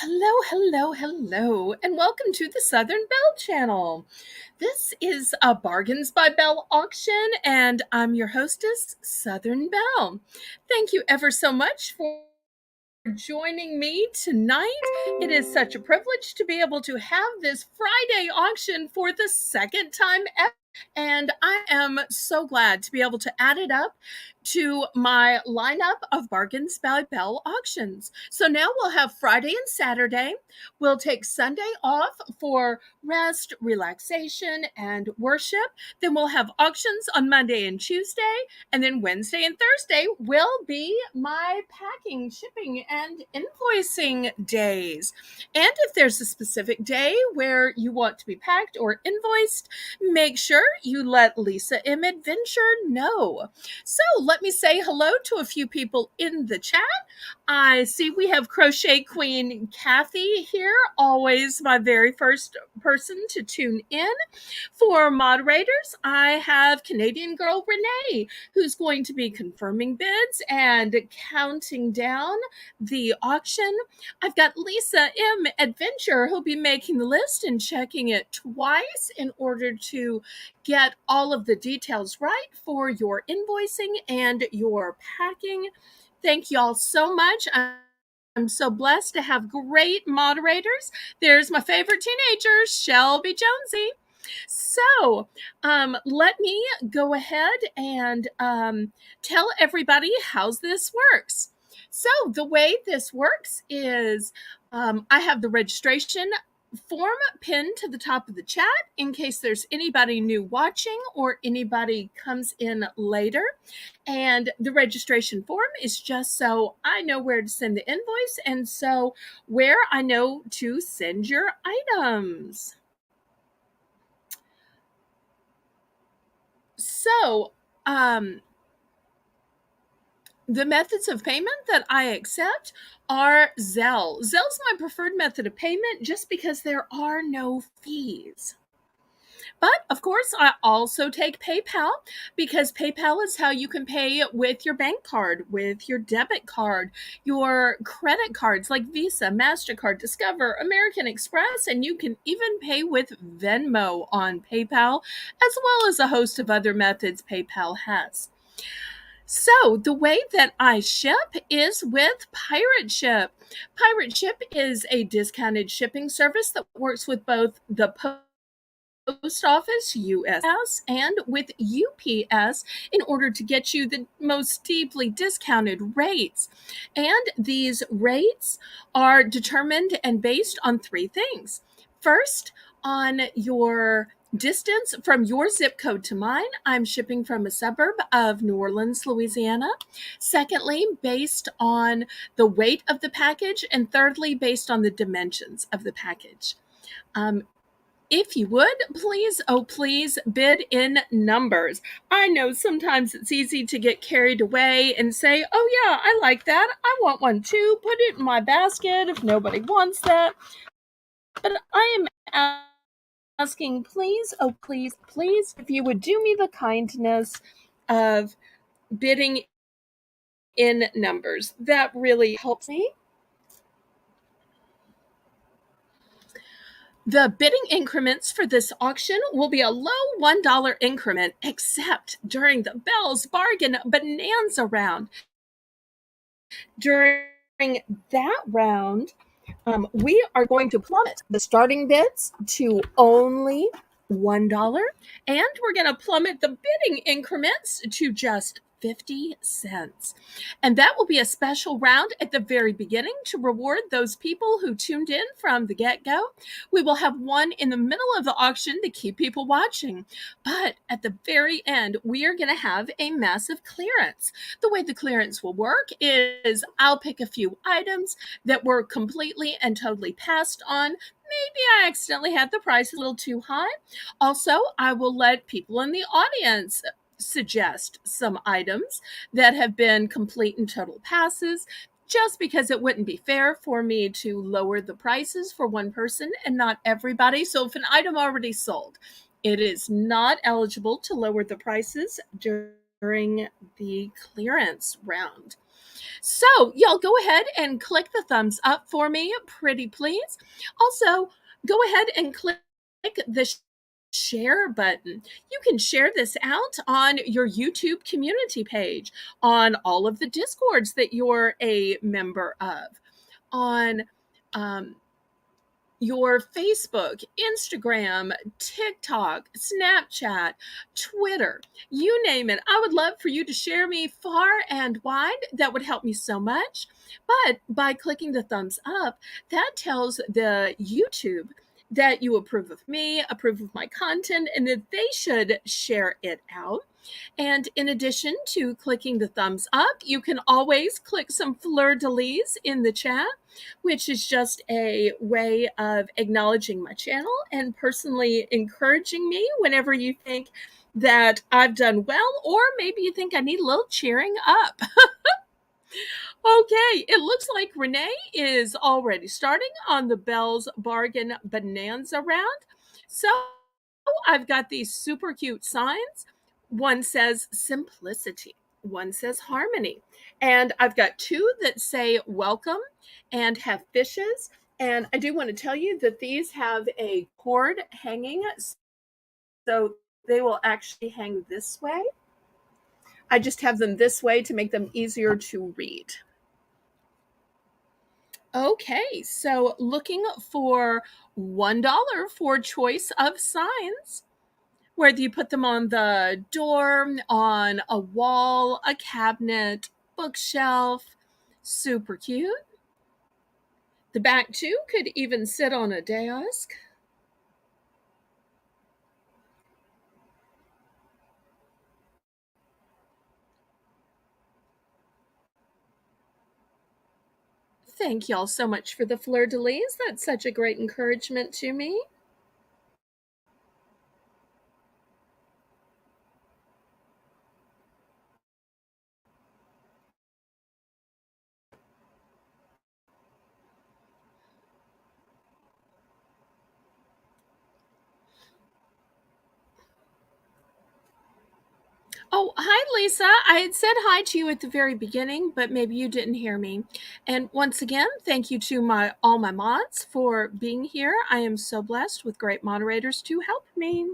Hello, and welcome to the Southern Belle channel. This is a Bargains by Belle auction, and I'm your hostess, Southern Belle. Thank you ever so much for joining me tonight. It is such a privilege to be able to have this Friday auction for the second time ever. And I am so glad to be able to add it up to my lineup of Bargains by Belle auctions. So now we'll have Friday and Saturday. We'll take Sunday off for rest, relaxation, and worship. Then we'll have auctions on Monday and Tuesday. And then Wednesday and Thursday will be my packing, shipping, and invoicing days. And if there's a specific day where you want to be packed or invoiced, make sure you let Lisa M. Adventure know. So let me say hello to a few people in the chat. I see we have Crochet Queen Kathy here, always my very first person to tune in. For moderators, I have Canadian Girl Renee, who's going to be confirming bids and counting down the auction. I've got Lisa M. Adventure, who'll be making the list and checking it twice in order to get all of the details right for your invoicing and your packing. Thank you all so much. I'm so blessed to have great moderators. There's my favorite teenager, Shelby Jonesy. So let me go ahead and tell everybody how this works. So the way this works is I have the registration form pinned to the top of the chat in case there's anybody new watching or anybody comes in later. And the registration form is just so I know where to send the invoice and so where I know to send your items. So, the methods of payment that I accept are Zelle. Zelle's my preferred method of payment just because there are no fees. But of course, I also take PayPal because PayPal is how you can pay with your bank card, with your debit card, your credit cards like Visa, MasterCard, Discover, American Express, and you can even pay with Venmo on PayPal, as well as a host of other methods PayPal has. So the way that I ship is with Pirate Ship. Pirate Ship is a discounted shipping service that works with both the Post Office, USS, and with UPS in order to get you the most deeply discounted rates. And these rates are determined and based on three things. First, on your distance from your zip code to mine. I'm shipping from a suburb of New Orleans, Louisiana. Secondly, based on the weight of the package. And thirdly, based on the dimensions of the package. If you would, please bid in numbers. I know sometimes it's easy to get carried away and say, oh yeah, I like that. I want one too. Put it in my basket if nobody wants that. But I am asking, please, if you would do me the kindness of bidding in numbers. That really helps me. The bidding increments for this auction will be a low $1 increment, except during the Belle's Bargain Bonanza round. During that round, we are going to plummet the starting bids to only $1, and we're going to plummet the bidding increments to just 50 cents. And that will be a special round at the very beginning to reward those people who tuned in from the get-go. We will have one in the middle of the auction to keep people watching. But at the very end, we are going to have a massive clearance. The way the clearance will work is I'll pick a few items that were completely and totally passed on. Maybe I accidentally had the price a little too high. Also, I will let people in the audience suggest some items that have been complete and total passes, just because it wouldn't be fair for me to lower the prices for one person and not everybody. So if an item already sold, it is not eligible to lower the prices during the clearance round. So, y'all go ahead and click the thumbs up for me, pretty please. Also, go ahead and click the share button. You can share this out on your YouTube community page, on all of the Discords that you're a member of, on um, your Facebook, Instagram, TikTok, Snapchat, Twitter, you name it. I would love for you to share me far and wide. That would help me so much. But by clicking the thumbs up, that tells the YouTube that you approve of me, approve of my content, and that they should share it out. And in addition to clicking the thumbs up, you can always click some fleur de lis in the chat, which is just a way of acknowledging my channel and personally encouraging me whenever you think that I've done well, or maybe you think I need a little cheering up. Okay, it looks like Renee is already starting on the Belle's Bargain Bonanza round. So I've got these super cute signs. One says simplicity, one says harmony. And I've got two that say welcome and have fishes. And I do want to tell you that these have a cord hanging, so they will actually hang this way. I just have them this way to make them easier to read. Okay, so looking for $1 for choice of signs, whether you put them on the door, on a wall, a cabinet, bookshelf. Super cute. The back too could even sit on a desk. Thank y'all so much for the fleur de lis. That's such a great encouragement to me. Oh, hi, Lisa. I had said hi to you at the very beginning, but maybe you didn't hear me. And once again, thank you to all my mods for being here. I am so blessed with great moderators to help me.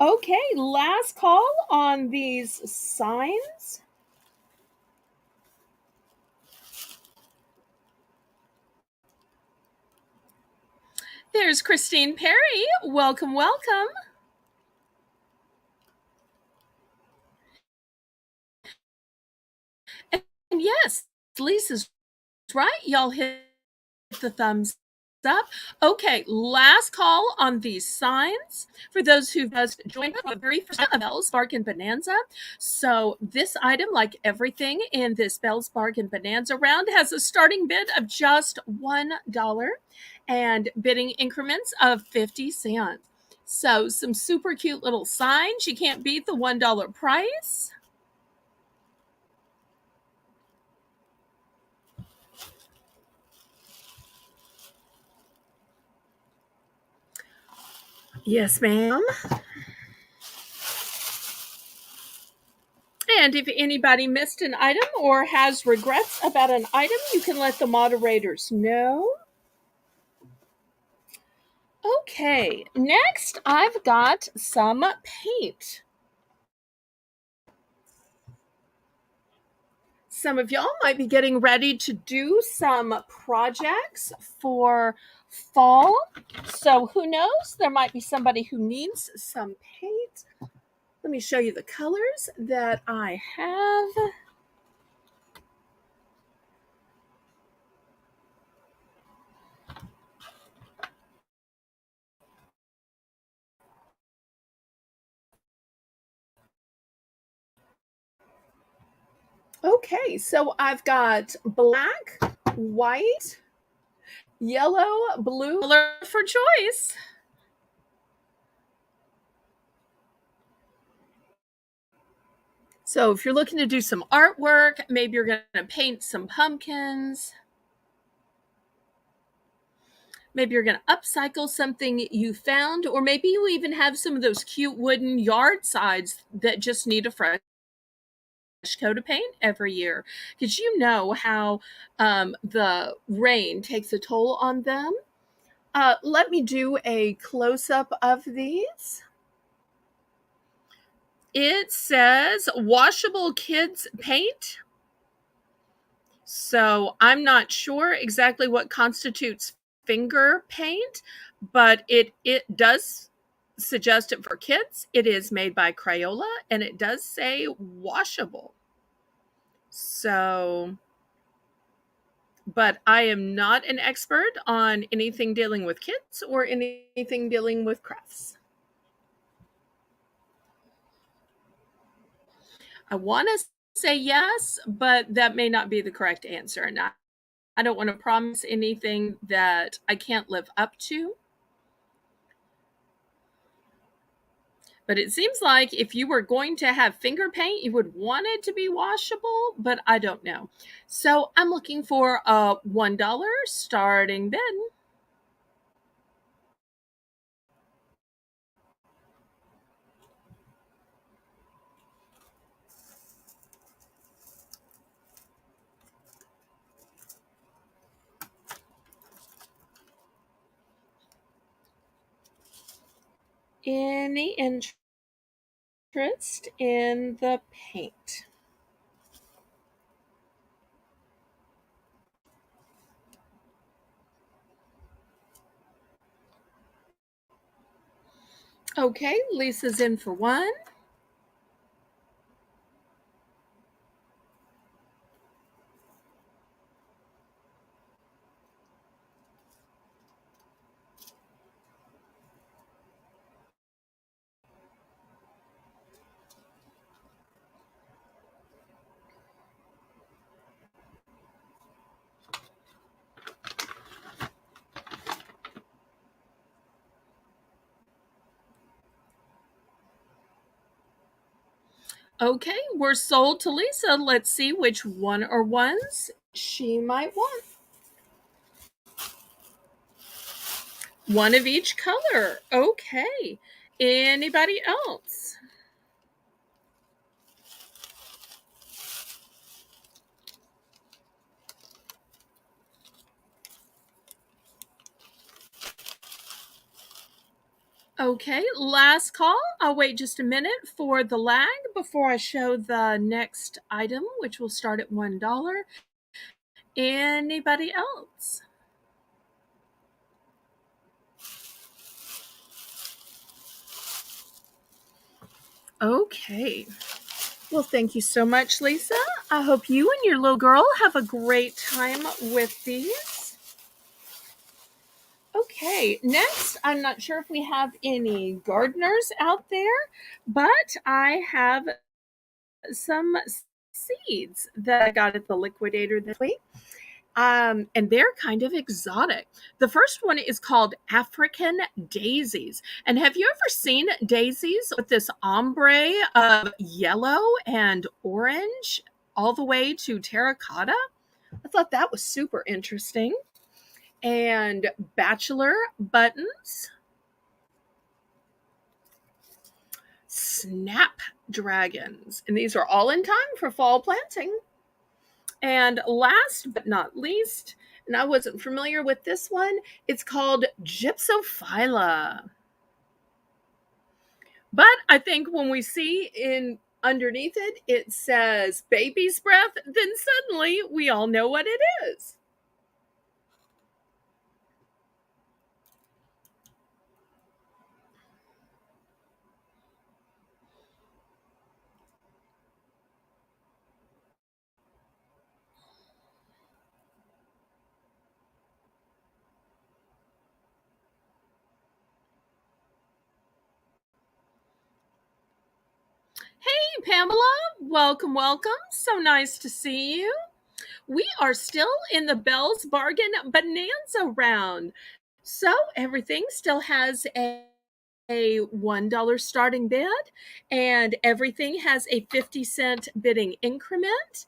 Okay, last call on these signs. There's Christine Perry. Welcome, welcome. And yes, Lisa's right. Y'all hit the thumbs up. Okay, last call on these signs for those who've just joined us on the very first Belle's Bargain Bonanza. So this item, like everything in this Belle's Bargain Bonanza round, has a starting bid of just $1 and bidding increments of 50 cents. So some super cute little signs. You can't beat the $1 price. Yes, ma'am. And if anybody missed an item or has regrets about an item, you can let the moderators know. Okay, next I've got some paint. Some of y'all might be getting ready to do some projects for fall. So who knows? There might be somebody who needs some paint. Let me show you the colors that I have. Okay, so I've got black, white, yellow, blue, color for choice. So if you're looking to do some artwork, maybe you're going to paint some pumpkins. Maybe you're going to upcycle something you found, or maybe you even have some of those cute wooden yard sides that just need a fresh coat of paint every year because you know how the rain takes a toll on them. Let me do a close up of these. It says washable kids paint. So I'm not sure exactly what constitutes finger paint, but it does suggest it for kids. It is made by Crayola and it does say washable. So, but I am not an expert on anything dealing with kids or anything dealing with crafts. I want to say yes, but that may not be the correct answer. And I don't want to promise anything that I can't live up to. But it seems like if you were going to have finger paint, you would want it to be washable, but I don't know. So I'm looking for a $1 starting bid. Any interest in the paint? Okay, Lisa's in for one. Okay, we're sold to Lisa. Let's see which one or ones she might want. One of each color. Okay. Anybody else? Okay, last call. I'll wait just a minute for the lag before I show the next item, which will start at $1. Anybody else? Okay. Well, thank you so much, Lisa. I hope you and your little girl have a great time with these. Okay, next, I'm not sure if we have any gardeners out there, but I have some seeds that I got at the liquidator this week. And they're kind of exotic. The first one is called African daisies. And have you ever seen daisies with this ombre of yellow and orange all the way to terracotta? I thought that was super interesting. And bachelor buttons, snapdragons. And these are all in time for fall planting. And last but not least, and I wasn't familiar with this one, it's called Gypsophila. But I think when we see in underneath it, it says baby's breath, then suddenly we all know what it is. Hey, Pamela, welcome, welcome. So nice to see you. We are still in the Belle's Bargain Bonanza round. So everything still has a $1 starting bid, and everything has a 50-cent bidding increment.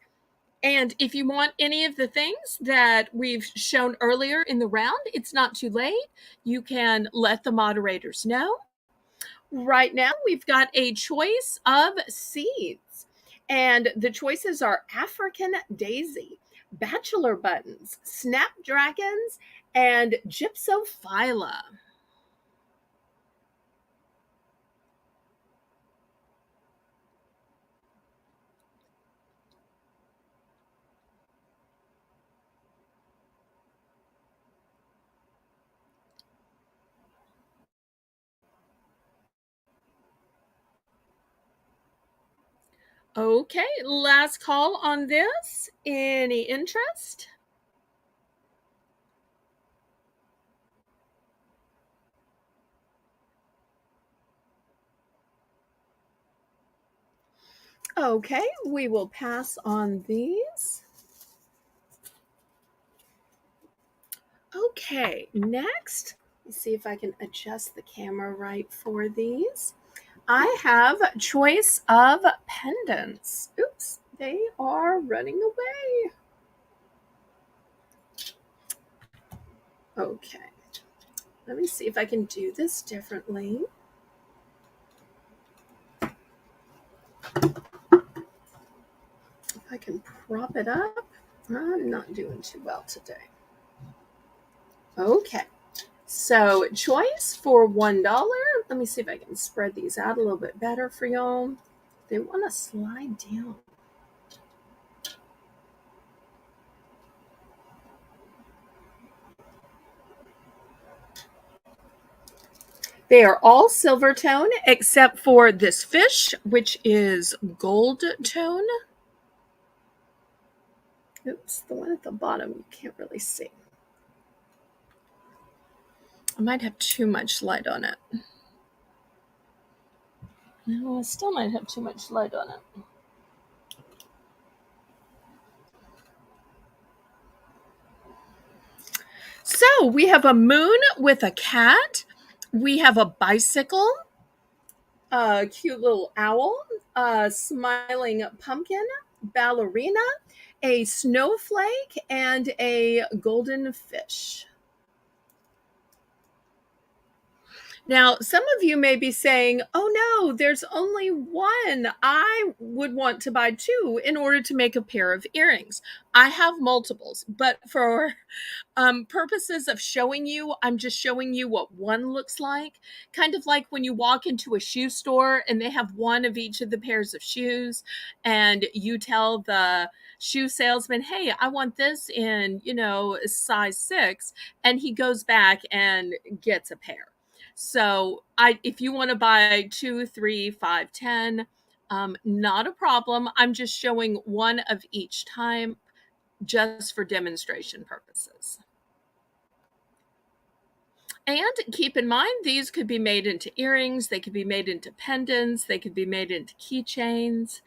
And if you want any of the things that we've shown earlier in the round, it's not too late. You can let the moderators know. Right now, we've got a choice of seeds. And the choices are African daisy, bachelor buttons, snapdragons, and gypsophila. Okay, last call on this. Any interest? Okay, we will pass on these. Okay, next, let's see if I can adjust the camera right for these. I have choice of pendants. Oops, they are running away. Okay, let me see if I can do this differently. If I can prop it up. I'm not doing too well today. Okay, so choice for $1. Let me see if I can spread these out a little bit better for y'all. They want to slide down. They are all silver tone except for this fish, which is gold tone. Oops, the one at the bottom you can't really see. I might have too much light on it. No, I still might have too much light on it. So we have a moon with a cat. We have a bicycle, a cute little owl, a smiling pumpkin, ballerina, a snowflake, and a golden fish. Now, some of you may be saying, oh no, there's only one. I would want to buy two in order to make a pair of earrings. I have multiples, but for purposes of showing you, I'm just showing you what one looks like. Kind of like when you walk into a shoe store and they have one of each of the pairs of shoes, and you tell the shoe salesman, hey, I want this in, size 6, and he goes back and gets a pair. So if you want to buy 2, 3, 5, 10, not a problem. I'm just showing one of each time just for demonstration purposes. And keep in mind, these could be made into earrings, they could be made into pendants, they could be made into keychains.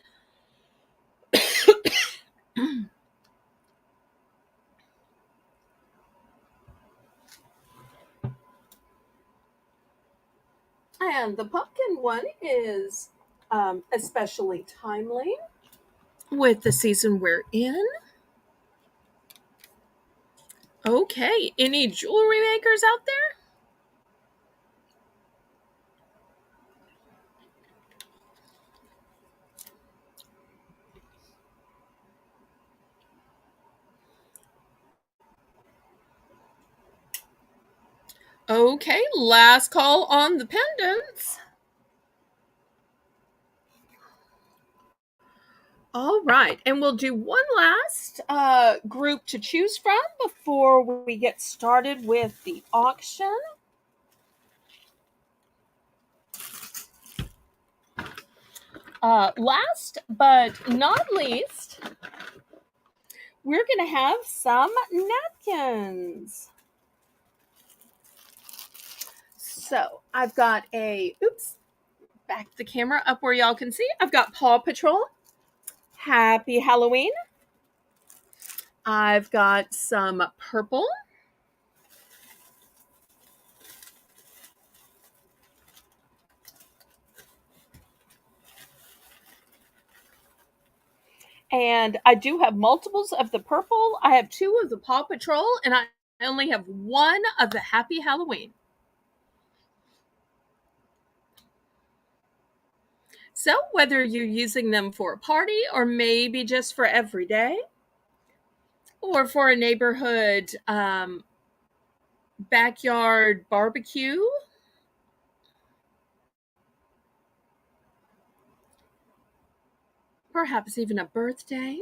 And the pumpkin one is especially timely with the season we're in. Okay, any jewelry makers out there? Okay, last call on the pendants. All right, and we'll do one last group to choose from before we get started with the auction. Last but not least, we're going to have some napkins. So I've got back the camera up where y'all can see. I've got Paw Patrol, Happy Halloween. I've got some purple. And I do have multiples of the purple. I have 2 of the Paw Patrol, and I only have 1 of the Happy Halloween. So whether you're using them for a party or maybe just for every day or for a neighborhood backyard barbecue, perhaps even a birthday.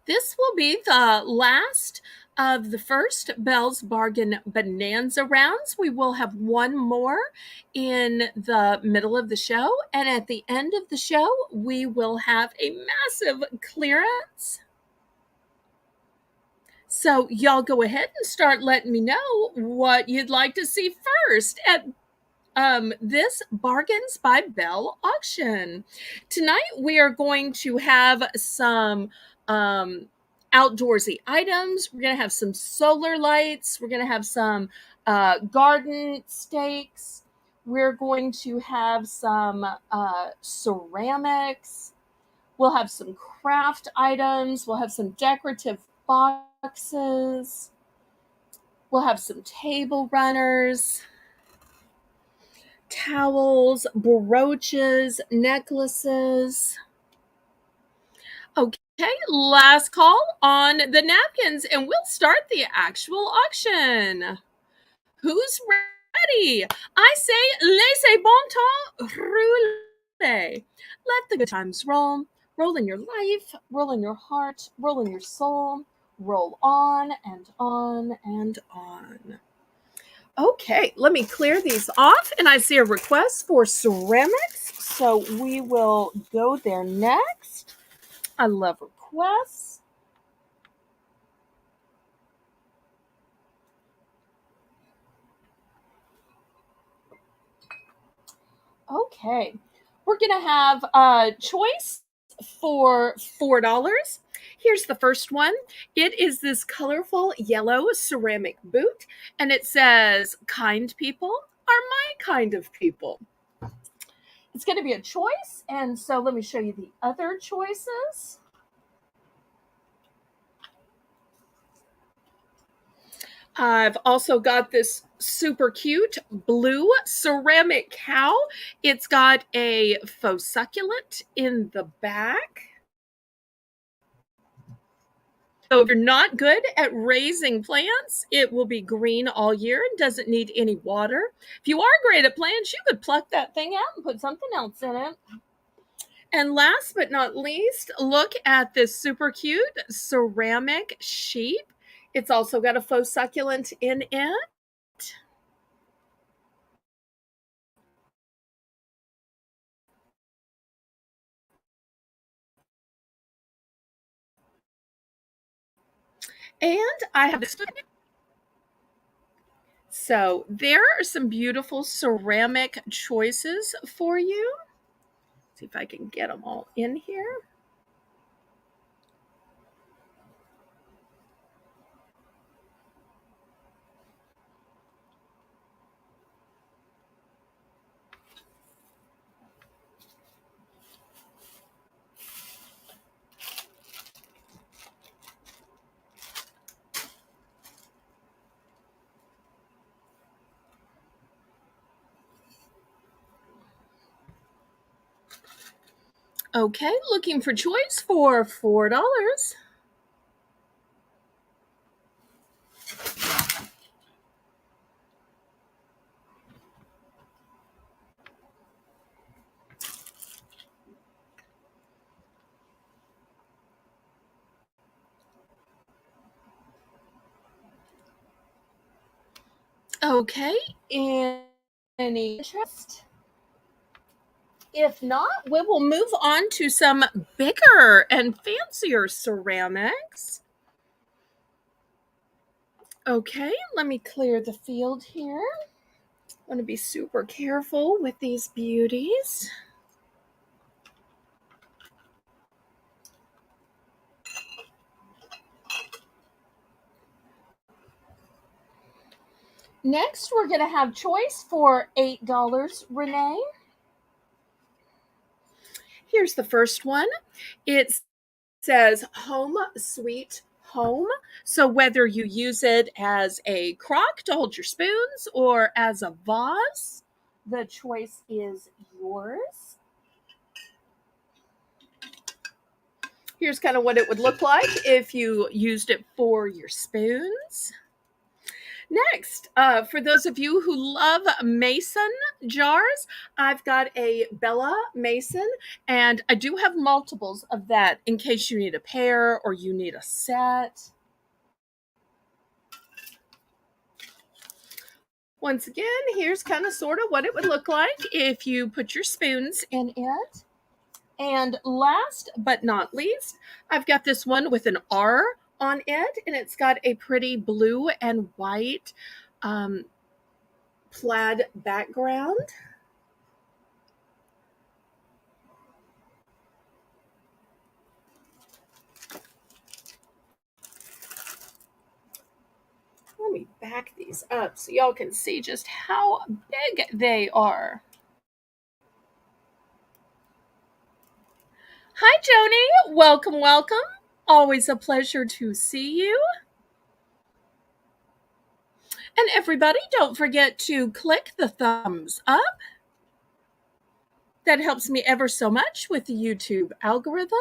This will be the last of the first Belle's Bargain Bonanza rounds. We will have one more in the middle of the show, and at the end of the show, we will have a massive clearance. So, y'all go ahead and start letting me know what you'd like to see first at this Bargains by Belle auction. Tonight we are going to have some outdoorsy items. We're going to have some solar lights. We're going to have some garden stakes. We're going to have some ceramics. We'll have some craft items. We'll have some decorative boxes. We'll have some table runners, towels, brooches, necklaces. Okay, last call on the napkins, and we'll start the actual auction. Who's ready? I say, laissez bon temps rouler. Let the good times roll. Roll in your life, roll in your heart, roll in your soul. Roll on and on and on. Okay, let me clear these off. And I see a request for ceramics, so we will go there next. I love requests. Okay, we're going to have a choice for $4. Here's the first one. It is this colorful yellow ceramic boot, and it says, "Kind people are my kind of people." It's going to be a choice, and so let me show you the other choices. I've also got this super cute blue ceramic cow. It's got a faux succulent in the back. So if you're not good at raising plants, it will be green all year and doesn't need any water. If you are great at plants, you could pluck that thing out and put something else in it. And last but not least, look at this super cute ceramic sheep. It's also got a faux succulent in it. And I have this. So there are some beautiful ceramic choices for you. See if I can get them all in here. Okay, looking for choice for $4. Okay, any interest? If not, we will move on to some bigger and fancier ceramics. Okay, let me clear the field here. I want to be super careful with these beauties. Next, we're going to have choice for $8, Renee. Here's the first one. It says Home Sweet home. So whether you use it as a crock to hold your spoons or as a vase, the choice is yours. Here's kind of what it would look like if you used it for your spoons. Next, for those of you who love mason jars, I've got a Bella mason, and I do have multiples of that in case you need a pair or you need a set. Once again, here's kind of sort of what it would look like if you put your spoons in it. And last but not least, I've got this one with an R on it, and it's got a pretty blue and white plaid background. Let me back these up so y'all can see just how big they are. Hi, Joni. Welcome, welcome. Always a pleasure to see you. And everybody, don't forget to click the thumbs up. That helps me ever so much with the YouTube algorithm.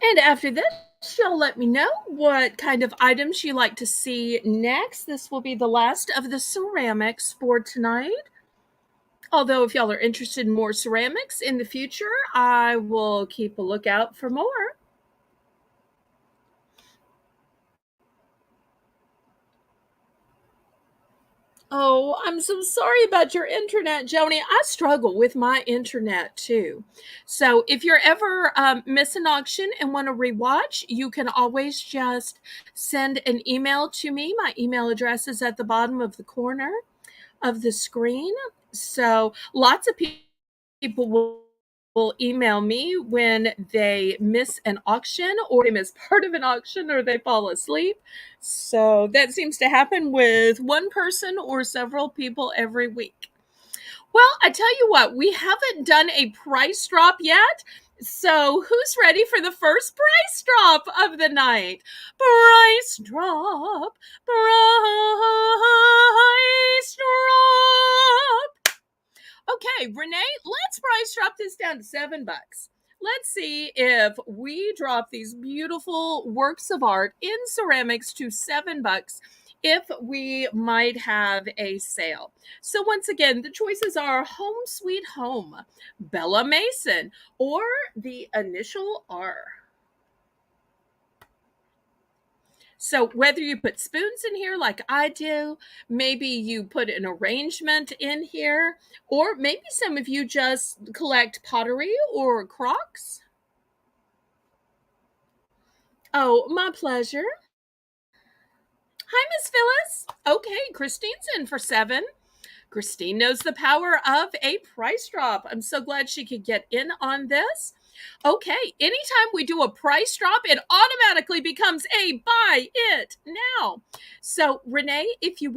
And after this, she'll let me know what kind of items you like to see next. This will be the last of the ceramics for tonight. Although if y'all are interested in more ceramics in the future, I will keep a lookout for more. Oh, I'm so sorry about your internet, Joni. I struggle with my internet too. So if you're ever miss an auction and want to rewatch, you can always just send an email to me. My email address is at the bottom of the corner of the screen. So lots of people will email me when they miss an auction or they miss part of an auction or they fall asleep. So that seems to happen with one person or several people every week. Well, I tell you what, we haven't done a price drop yet. So who's ready for the first price drop of the night? Price drop, price drop. Okay, Renee, let's price drop this down to $7. Let's see if we drop these beautiful works of art in ceramics to $7, if we might have a sale. So once again, the choices are Home Sweet Home, Bella Mason, or the initial R. So whether you put spoons in here like I do, maybe you put an arrangement in here, or maybe some of you just collect pottery or crocks. Oh, my pleasure. Hi, Miss Phyllis. Okay, Christine's in for 7. Christine knows the power of a price drop. I'm so glad she could get in on this. Okay, anytime we do a price drop, it automatically becomes a buy it now. So, Renee, if you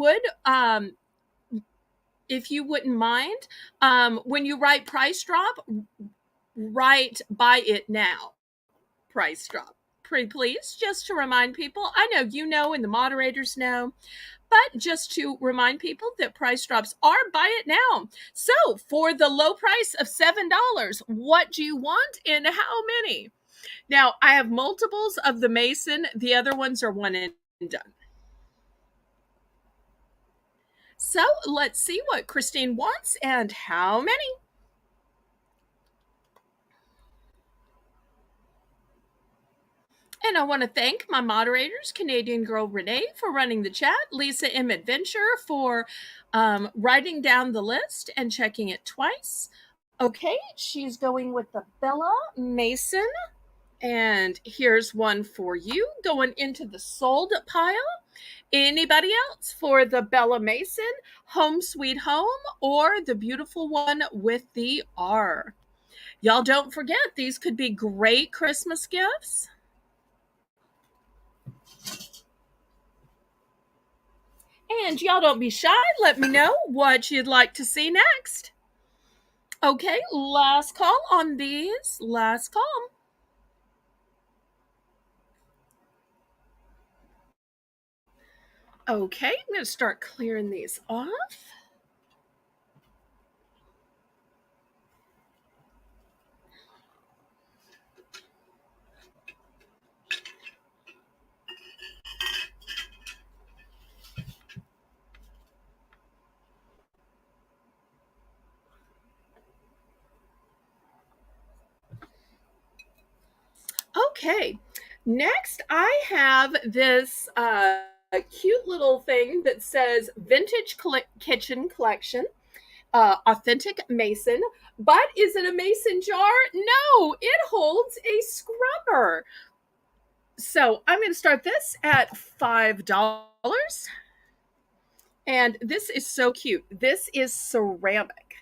wouldn't mind, when you write price drop, write buy it now. Price drop. Pretty please, just to remind people. I know you know and the moderators know, but just to remind people that price drops are buy it now. So for the low price of $7, what do you want and how many? Now, I have multiples of the Mason. The other ones are one and done. So let's see what Christine wants and how many. And I want to thank my moderators, Canadian Girl Renee, for running the chat, Lisa M. Adventure for writing down the list and checking it twice. Okay, she's going with the Bella Mason. And here's one for you going into the sold pile. Anybody else for the Bella Mason, Home Sweet Home, or the beautiful one with the R? Y'all don't forget, these could be great Christmas gifts. And y'all don't be shy. Let me know what you'd like to see next. Okay, last call on these. Last call. Okay, I'm going to start clearing these off. Okay, next I have this cute little thing that says Vintage Kitchen Collection, Authentic Mason. But is it a mason jar? No, it holds a scrubber. So I'm going to start this at $5. And this is so cute. This is ceramic.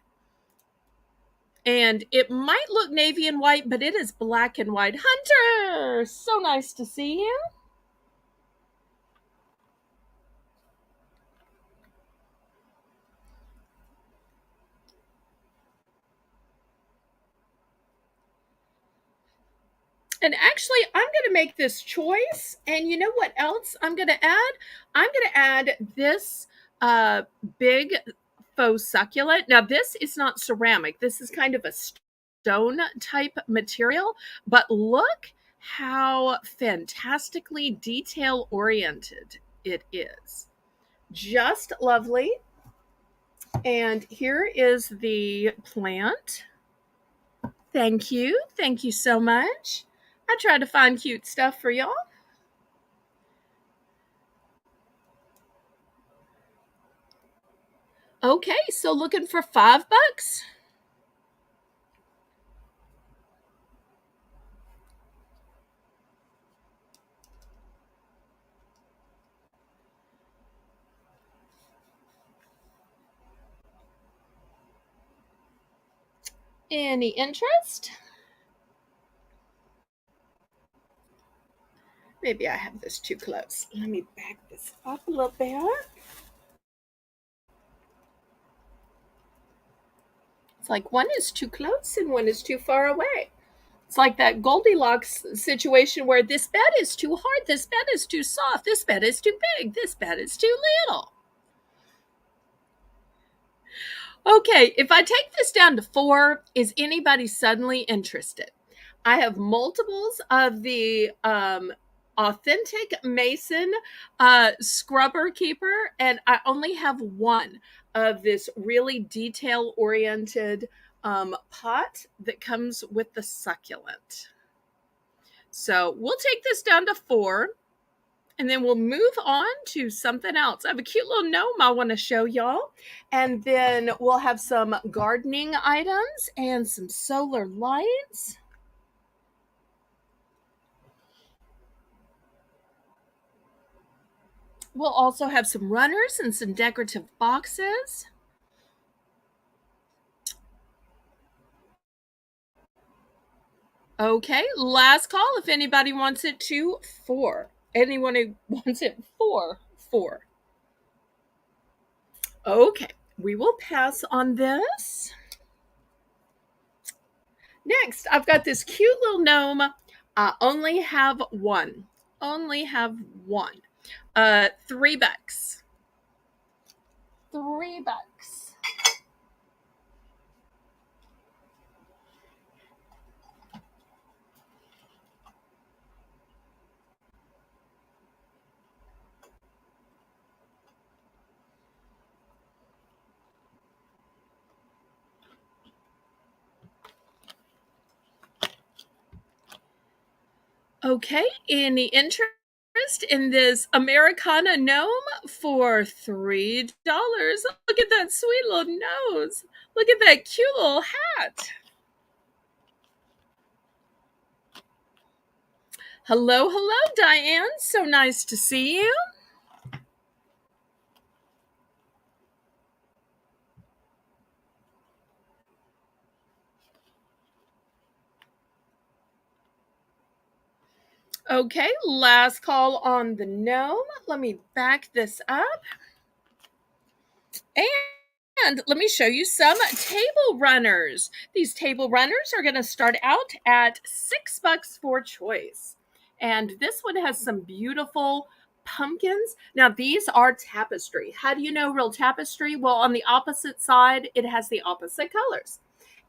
And it might look navy and white, but it is black and white. Hunter, so nice to see you. And actually, I'm going to make this choice. And you know what else I'm going to add? I'm going to add this uh, big faux succulent. Now, this is not ceramic. This is kind of a stone type material. But look how fantastically detail oriented it is. Just lovely. And here is the plant. Thank you. Thank you so much. I try to find cute stuff for y'all. Okay, so looking for $5. Any interest? Maybe I have this too close. Let me back this up a little bit. It's like one is too close and one is too far away. It's like that Goldilocks situation where this bed is too hard, this bed is too soft, this bed is too big, this bed is too little. Okay, if I take this down to 4, is anybody suddenly interested? I have multiples of the authentic mason scrubber keeper, and I only have one of this really detail oriented pot that comes with the succulent. So we'll take this down to 4. And then we'll move on to something else. I have a cute little gnome I want to show y'all. And then we'll have some gardening items and some solar lights. We'll also have some runners and some decorative boxes. Okay, last call if anybody wants it to 4. Anyone who wants it for 4. Okay, we will pass on this. Next, I've got this cute little gnome. I only have one. Only have one. $3. $3. Okay, any interest in this Americana gnome for $3? Look at that sweet little nose. Look at that cute little hat. Hello, hello, Diane. So nice to see you. Okay, last call on the gnome. Let me back this up. And let me show you some table runners. These table runners are going to start out at $6 for choice. And this one has some beautiful pumpkins. Now, these are tapestry. How do you know real tapestry? Well, on the opposite side, it has the opposite colors.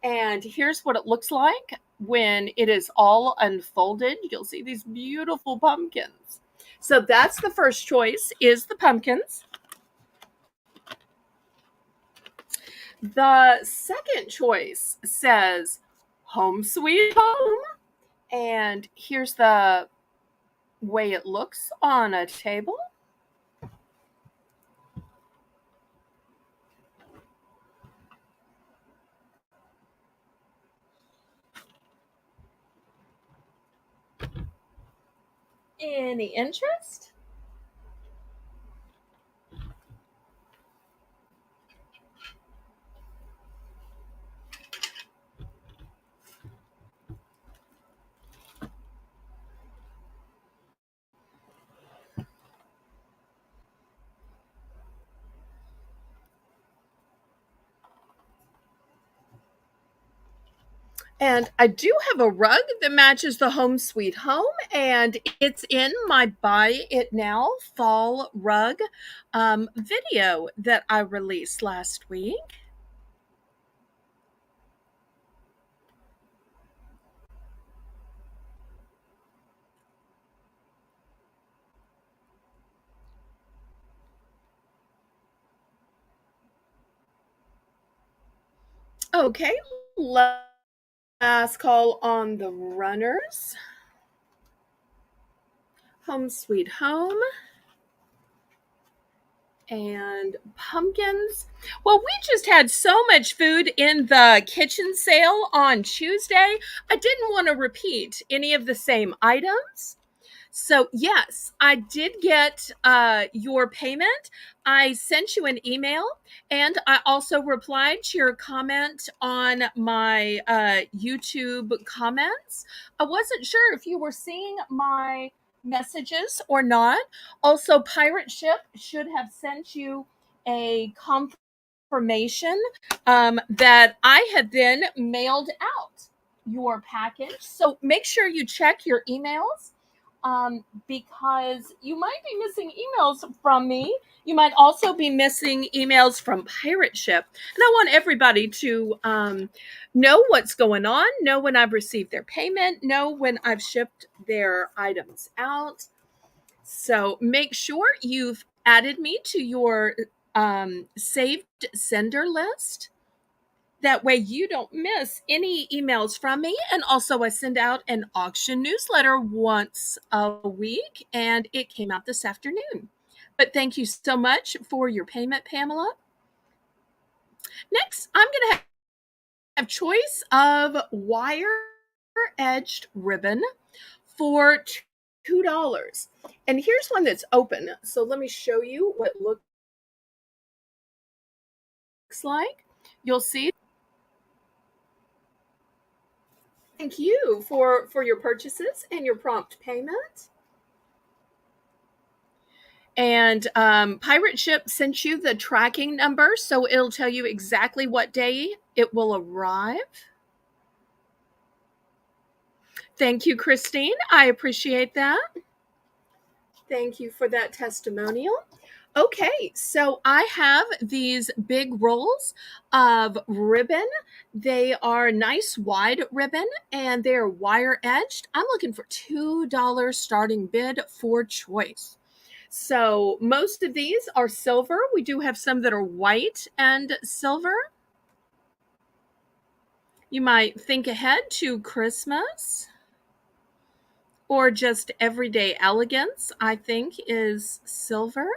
And here's what it looks like when it is all unfolded. You'll see these beautiful pumpkins. So that's the first choice, is the pumpkins. The second choice says Home Sweet Home. And here's the way it looks on a table. Any interest? And I do have a rug that matches the Home Sweet Home, and it's in my Buy It Now fall rug video that I released last week. Okay, last call on the runners. Home Sweet Home and pumpkins. Well, we just had so much food in the kitchen sale on Tuesday. I didn't want to repeat any of the same items. So, yes, I did get your payment. I sent you an email, and I also replied to your comment on my YouTube comments. I wasn't sure if you were seeing my messages or not. Also, Pirate Ship should have sent you a confirmation that I had then mailed out your package. So make sure you check your emails because you might be missing emails from me. You might also be missing emails from Pirate Ship. And I want everybody to know what's going on, know when I've received their payment, know when I've shipped their items out. So make sure you've added me to your saved sender list. That way you don't miss any emails from me. And also, I send out an auction newsletter once a week, and it came out this afternoon. But thank you so much for your payment, Pamela. Next, I'm going to have choice of wire edged ribbon for $2. And here's one that's open. So let me show you what it looks like. You'll see. Thank you for your purchases and your prompt payment. And Pirate Ship sent you the tracking number, so it'll tell you exactly what day it will arrive. Thank you, Christine. I appreciate that. Thank you for that testimonial. Okay, so I have these big rolls of ribbon. They are nice wide ribbon and they're wire edged. I'm looking for $2 starting bid for choice. So most of these are silver. We do have some that are white and silver. You might think ahead to Christmas or just everyday elegance, I think, is silver.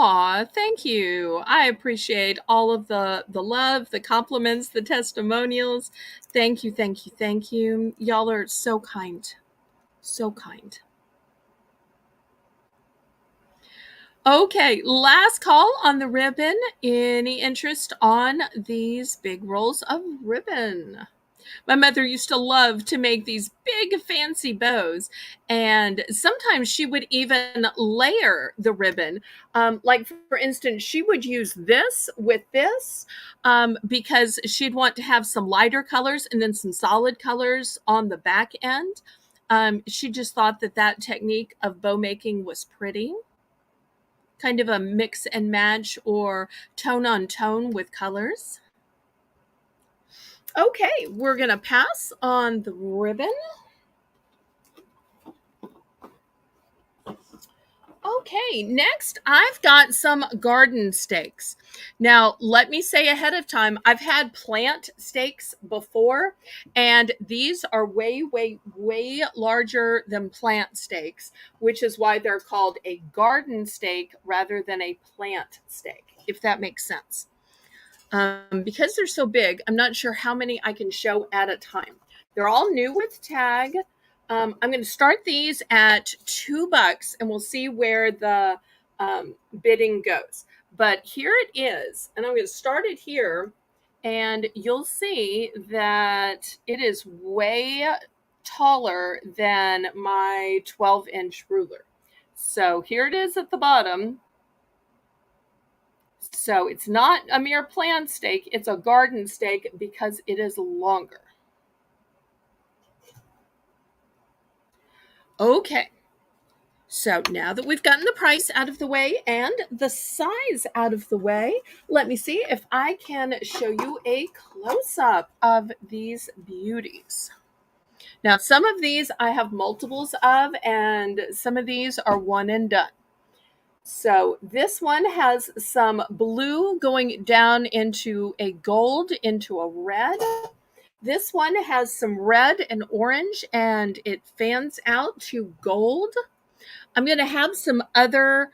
Aw, thank you. I appreciate all of the love, the compliments, the testimonials. Thank you, thank you, thank you. Y'all are so kind. So kind. Okay, last call on the ribbon. Any interest on these big rolls of ribbon? My mother used to love to make these big fancy bows, and sometimes she would even layer the ribbon. Like, for instance, she would use this with this because she'd want to have some lighter colors and then some solid colors on the back end. She just thought that that technique of bow making was pretty, kind of a mix and match or tone on tone with colors. Okay, we're going to pass on the ribbon. Okay, next I've got some garden stakes. Now, let me say ahead of time, I've had plant stakes before, and these are way, way, way larger than plant stakes, which is why they're called a garden stake rather than a plant stake, if that makes sense. Because they're so big, I'm not sure how many I can show at a time. They're all new with tag. I'm going to start these at $2 and we'll see where the bidding goes. But here it is, and I'm going to start it here, and you'll see that it is way taller than my 12-inch ruler. So here it is at the bottom. So it's not a mere plant stake, it's a garden stake because it is longer. Okay, so now that we've gotten the price out of the way and the size out of the way, let me see if I can show you a close-up of these beauties. Now, some of these I have multiples of, and some of these are one and done. So this one has some blue going down into a gold, into a red. This one has some red and orange, and it fans out to gold. I'm going to have some other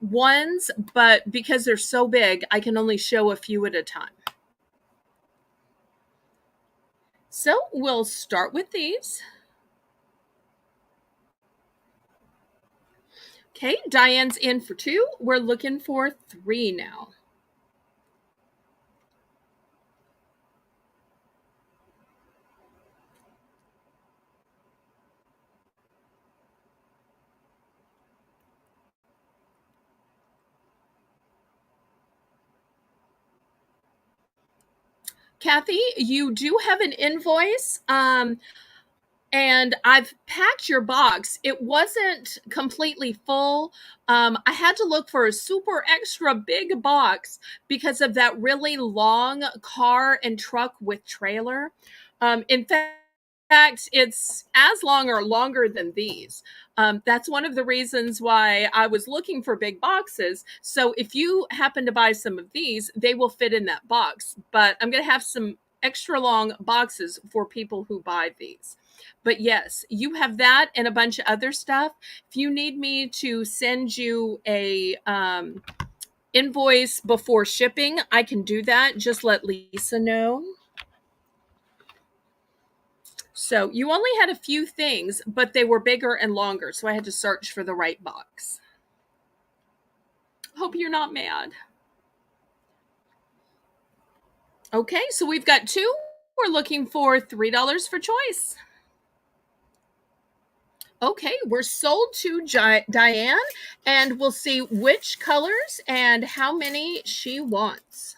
ones, but because they're so big, I can only show a few at a time. So we'll start with these. Okay, Diane's in for 2. We're looking for 3 now. Kathy, you do have an invoice. And I've packed your box. It wasn't completely full. I had to look for a super extra big box because of that really long car and truck with trailer. In fact, it's as long or longer than these. That's one of the reasons why I was looking for big boxes. So if you happen to buy some of these, they will fit in that box. But I'm going to have some extra long boxes for people who buy these. But yes, you have that and a bunch of other stuff. If you need me to send you a invoice before shipping, I can do that. Just let Lisa know. So you only had a few things, but they were bigger and longer, so I had to search for the right box. Hope you're not mad. Okay, so we've got 2. We're looking for $3 for choice. Okay, we're sold to Diane, and we'll see which colors and how many she wants.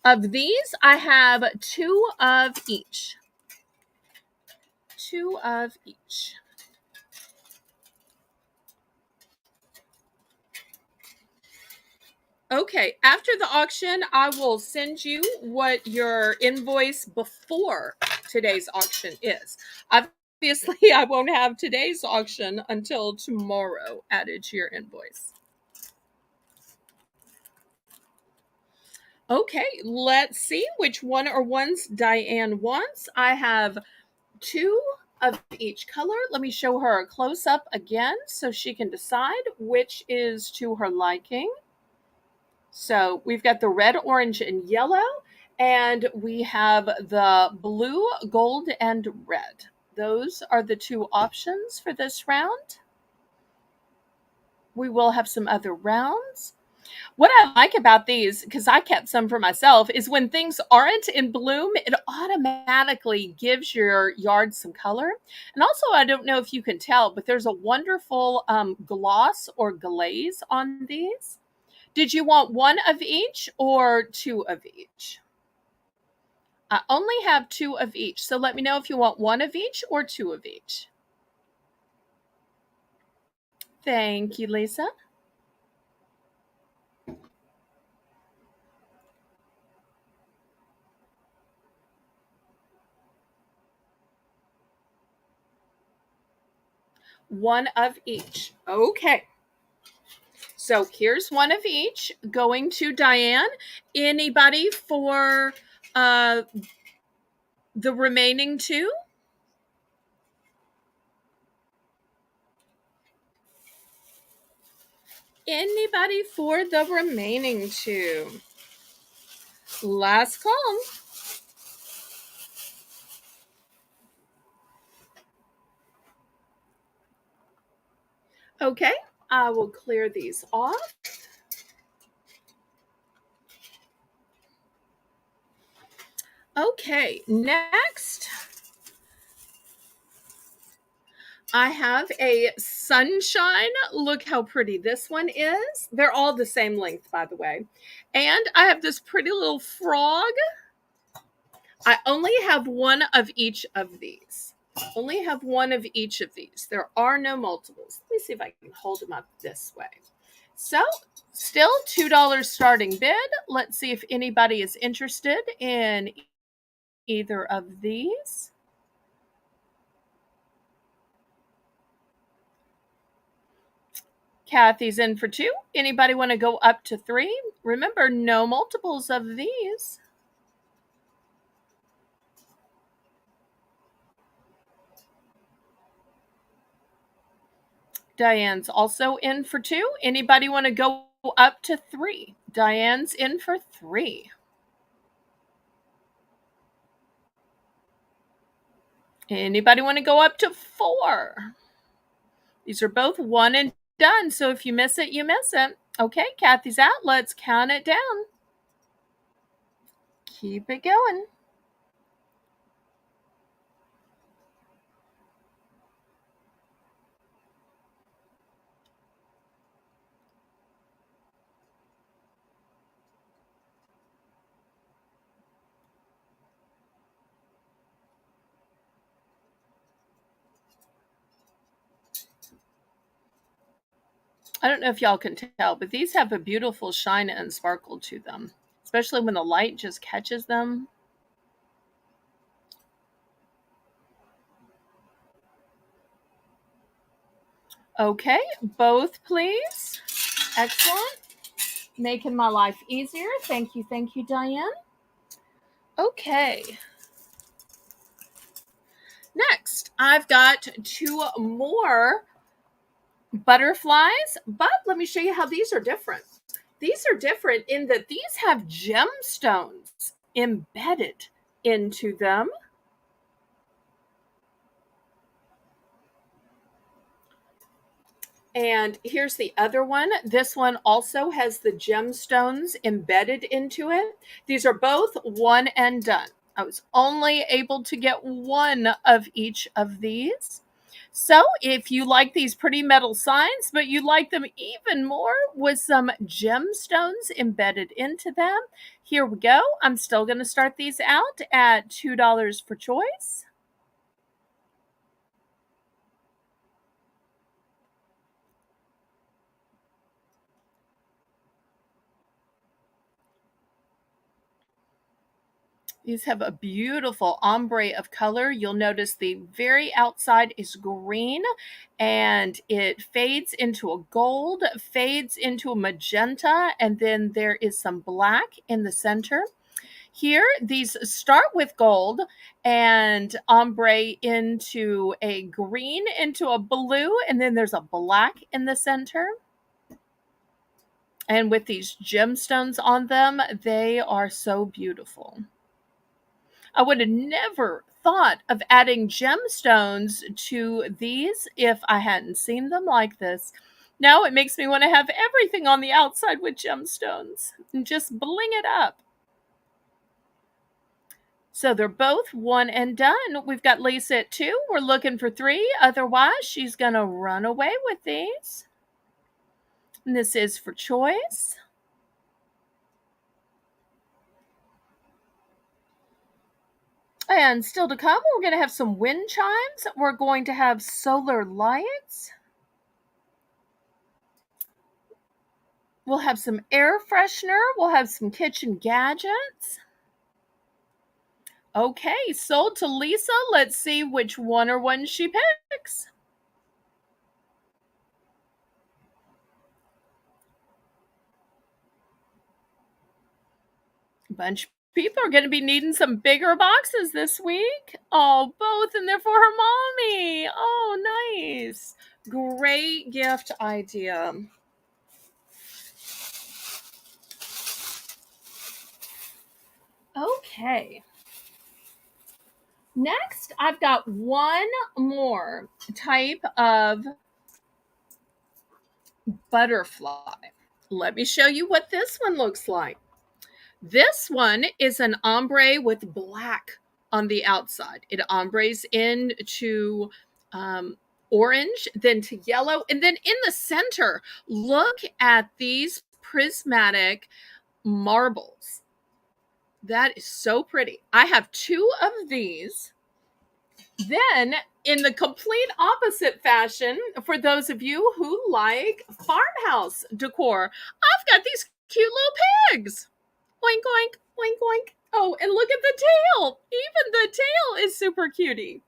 Of these, I have 2 of each. 2 of each. Okay, after the auction, I will send you what your invoice before today's auction is. Obviously, I won't have today's auction until tomorrow added to your invoice. Okay, let's see which one or ones Diane wants. I have 2 of each color. Let me show her a close-up again so she can decide which is to her liking. So we've got the red, orange, and yellow, and we have the blue, gold, and red. Those are the 2 options for this round. We will have some other rounds. What I like about these, because I kept some for myself, is when things aren't in bloom, it automatically gives your yard some color. And also, I don't know if you can tell, but there's a wonderful gloss or glaze on these. Did you want one of each or two of each? I only have two of each, so let me know if you want one of each or two of each. Thank you, Lisa. One of each. Okay. So here's one of each going to Diane. Anybody for uh, the remaining two? Anybody for the remaining two? Last call. Okay, I will clear these off. Okay, next I have a sunshine. Look how pretty this one is. They're all the same length, by the way. And I have this pretty little frog. I only have one of each of these. Only have one of each of these. There are no multiples. Let me see if I can hold them up this way. So, still $2 starting bid. Let's see if anybody is interested in either of these. Kathy's in for two. Anybody want to go up to three? Remember, no multiples of these. Diane's also in for two. Anybody want to go up to three? Diane's in for three. Anybody want to go up to four? These are both one and done. So if you miss it, you miss it. Okay, Kathy's out. Let's count it down. Keep it going. I don't know if y'all can tell, but these have a beautiful shine and sparkle to them, especially when the light just catches them. Okay, both please. Excellent. Making my life easier. Thank you, Diane. Okay. Next, I've got two more butterflies, but let me show you how these are different. These are different in that these have gemstones embedded into them. And here's the other one. This one also has the gemstones embedded into it. These are both one and done. I was only able to get one of each of these. So if you like these pretty metal signs, but you like them even more with some gemstones embedded into them, here we go. I'm still going to start these out at $2 per choice. These have a beautiful ombre of color. You'll notice the very outside is green and it fades into a gold, fades into a magenta, and then there is some black in the center. Here, these start with gold and ombre into a green, into a blue, and then there's a black in the center. And with these gemstones on them, they are so beautiful. I would have never thought of adding gemstones to these if I hadn't seen them like this. Now it makes me want to have everything on the outside with gemstones and just bling it up. So they're both one and done. We've got Lisa at 2. We're looking for 3. Otherwise, she's going to run away with these. And this is for choice. And still to come, we're going to have some wind chimes. We're going to have solar lights. We'll have some air freshener. We'll have some kitchen gadgets. Okay, sold to Lisa. Let's see which one or one she picks. A bunch of people are going to be needing some bigger boxes this week. Oh, both, and they're for her mommy. Oh, nice. Great gift idea. Okay. Next, I've got one more type of butterfly. Let me show you what this one looks like. This one is an ombre with black on the outside. It ombres into orange, then to yellow, and then in the center, look at these prismatic marbles. That is so pretty. I have 2 of these. Then, in the complete opposite fashion, for those of you who like farmhouse decor, I've got these cute little pigs. Oink, oink, oink, oink. Oh, and look at the tail. Even the tail is super cutie.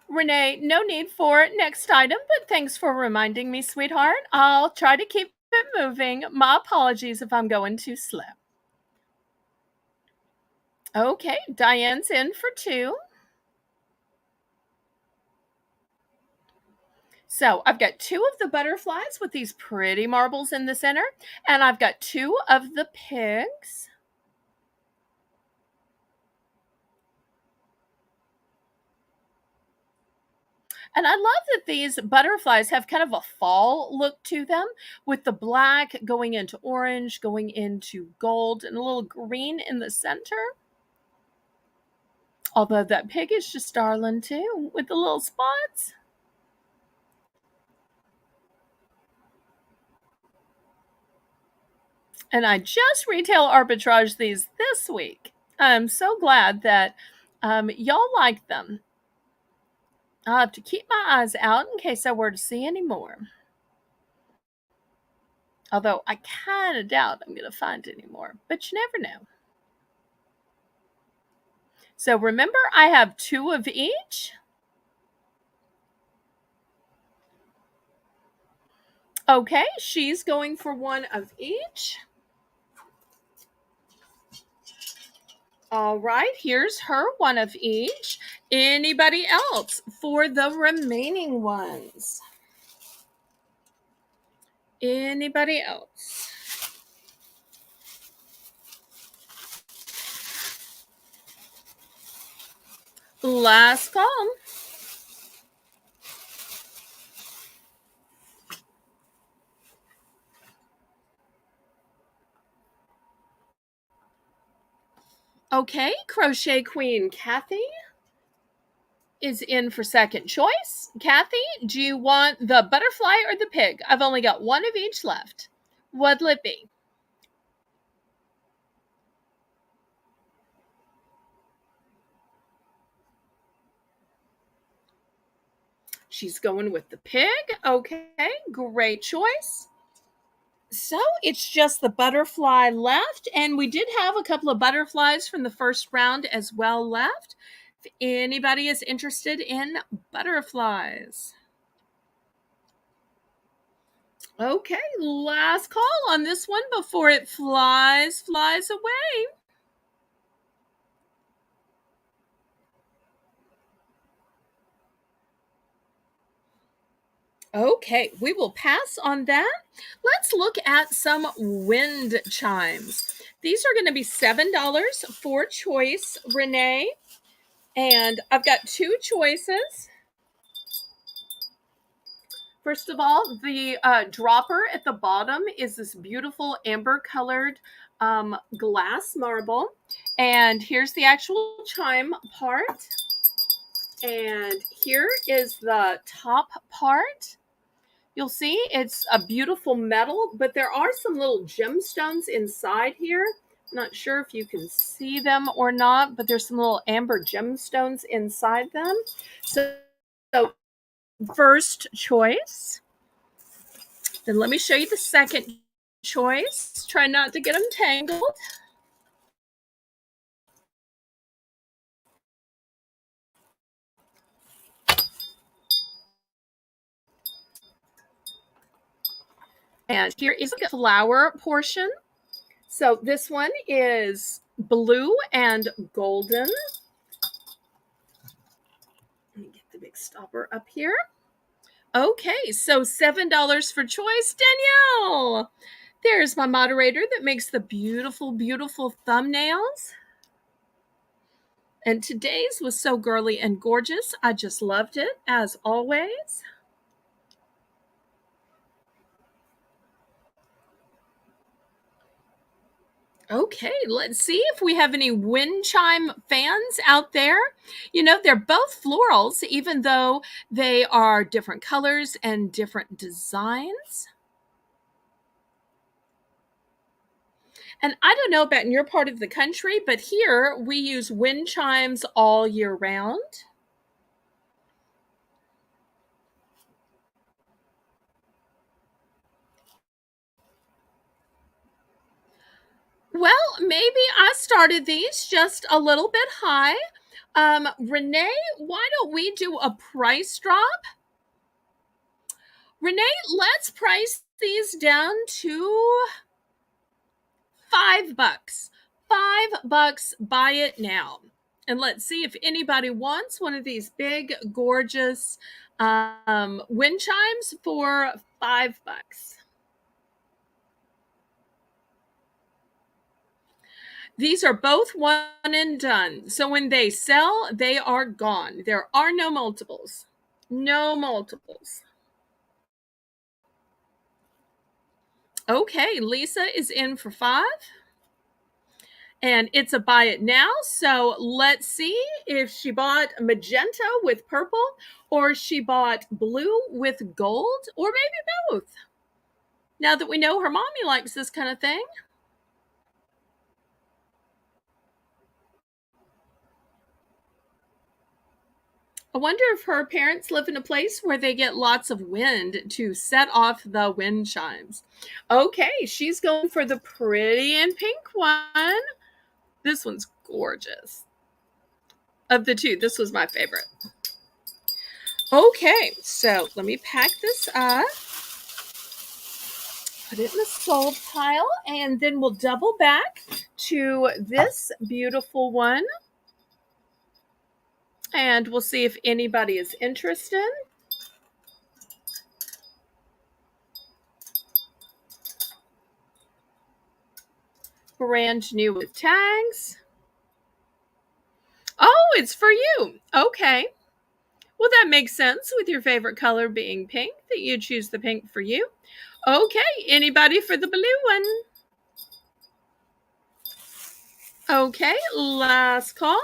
Renee, no need for next item, but thanks for reminding me, sweetheart. I'll try to keep it moving. My apologies if I'm going too slow. Okay, Diane's in for 2. So I've got 2 of the butterflies with these pretty marbles in the center, and I've got 2 of the pigs. And I love that these butterflies have kind of a fall look to them, with the black going into orange, going into gold, and a little green in the center. Although that pig is just darling too, with the little spots. And I just retail arbitrage these this week. I'm so glad that y'all like them. I'll have to keep my eyes out in case I were to see any more. Although I kind of doubt I'm going to find any more, but you never know. So remember, I have 2 of each. Okay, she's going for 1 of each. All right, here's her 1 of each. Anybody else for the remaining ones? Anybody else? Last call. Okay, Crochet Queen Kathy is in for second choice. Kathy, do you want the butterfly or the pig? I've only got 1 of each left. What'll it be? She's going with the pig. Okay, great choice. So it's just the butterfly left, and we did have a couple of butterflies from the first round as well left. If anybody is interested in butterflies. Okay, last call on this one before it flies away. Okay, we will pass on that. Let's look at some wind chimes. These are going to be $7 for choice, Renee. And I've got two choices. First of all, the dropper at the bottom is this beautiful amber colored glass marble. And here's the actual chime part. And here is the top part. You'll see it's a beautiful metal, but there are some little gemstones inside here. I'm not sure if you can see them or not, but there's some little amber gemstones inside them. So first choice. Then let me show you the second choice. Try not to get them tangled. And here is the flower portion. So this one is blue and golden. Let me get the big stopper up here. Okay, so $7 for choice, Danielle. There's my moderator that makes the beautiful, beautiful thumbnails. And today's was so girly and gorgeous. I just loved it, as always. Okay, let's see if we have any wind chime fans out there. You know, they're both florals, even though they are different colors and different designs. And I don't know about in your part of the country, but here we use wind chimes all year round. Well, maybe I started these just a little bit high. Renee, why don't we do a price drop? Renee, let's price these down to $5. $5, buy it now. And let's see if anybody wants one of these big, gorgeous wind chimes for $5. These are both one and done. So when they sell, they are gone. There are no multiples. No multiples. Okay, Lisa is in for $5. And it's a buy it now. So let's see if she bought magenta with purple, or she bought blue with gold, or maybe both. Now that we know her mommy likes this kind of thing. I wonder if her parents live in a place where they get lots of wind to set off the wind chimes. Okay, she's going for the pretty and pink one. This one's gorgeous. Of the two, this was my favorite. Okay, so let me pack this up. Put it in the sold pile, and then we'll double back to this beautiful one. And we'll see if anybody is interested. Brand new with tags. Oh, it's for you. Okay. Well, that makes sense with your favorite color being pink, that you choose the pink for you. Okay, anybody for the blue one? Okay, last call.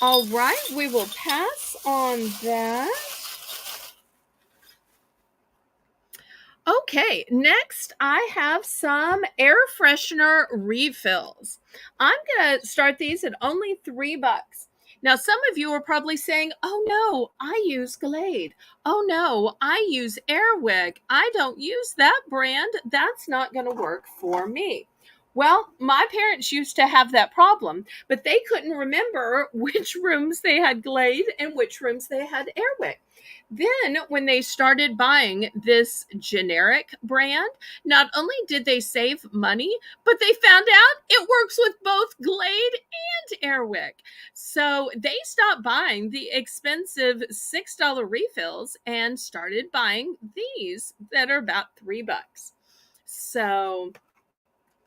All right, we will pass on that. Okay, next I have some air freshener refills. I'm going to start these at only $3. Now, some of you are probably saying, oh no, I use Glade. Oh no, I use Airwick. I don't use that brand. That's not going to work for me. Well, my parents used to have that problem, but they couldn't remember which rooms they had Glade and which rooms they had Airwick. Then, when they started buying this generic brand, not only did they save money, but they found out it works with both Glade and Airwick. So they stopped buying the expensive $6 refills and started buying these that are about $3. So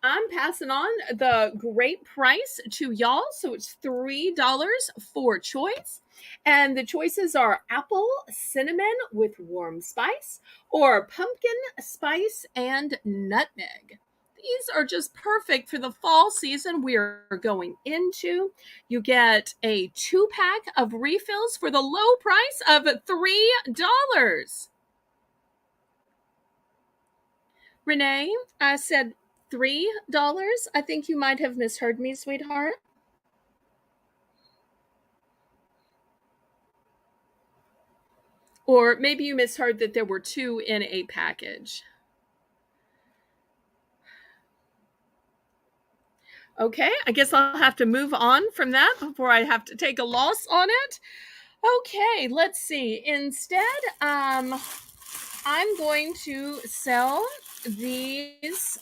I'm passing on the great price to y'all. So it's $3 for choice. And the choices are apple cinnamon with warm spice or pumpkin spice and nutmeg. These are just perfect for the fall season we're going into. You get a 2-pack of refills for the low price of $3. Renee, I said $3. I think you might have misheard me, sweetheart. Or maybe you misheard that there were 2 in a package. Okay, I guess I'll have to move on from that before I have to take a loss on it. Okay, let's see. Instead, I'm going to sell these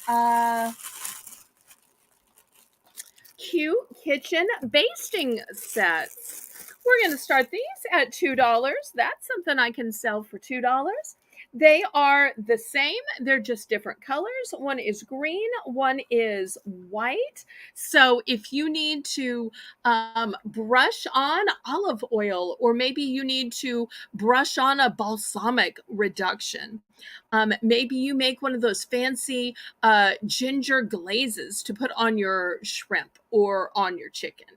cute kitchen basting sets. We're going to start these at $2. That's something I can sell for $2. They are the same, they're just different colors. One is green, one is white. So if you need to brush on olive oil, or maybe you need to brush on a balsamic reduction, maybe you make one of those fancy ginger glazes to put on your shrimp or on your chicken.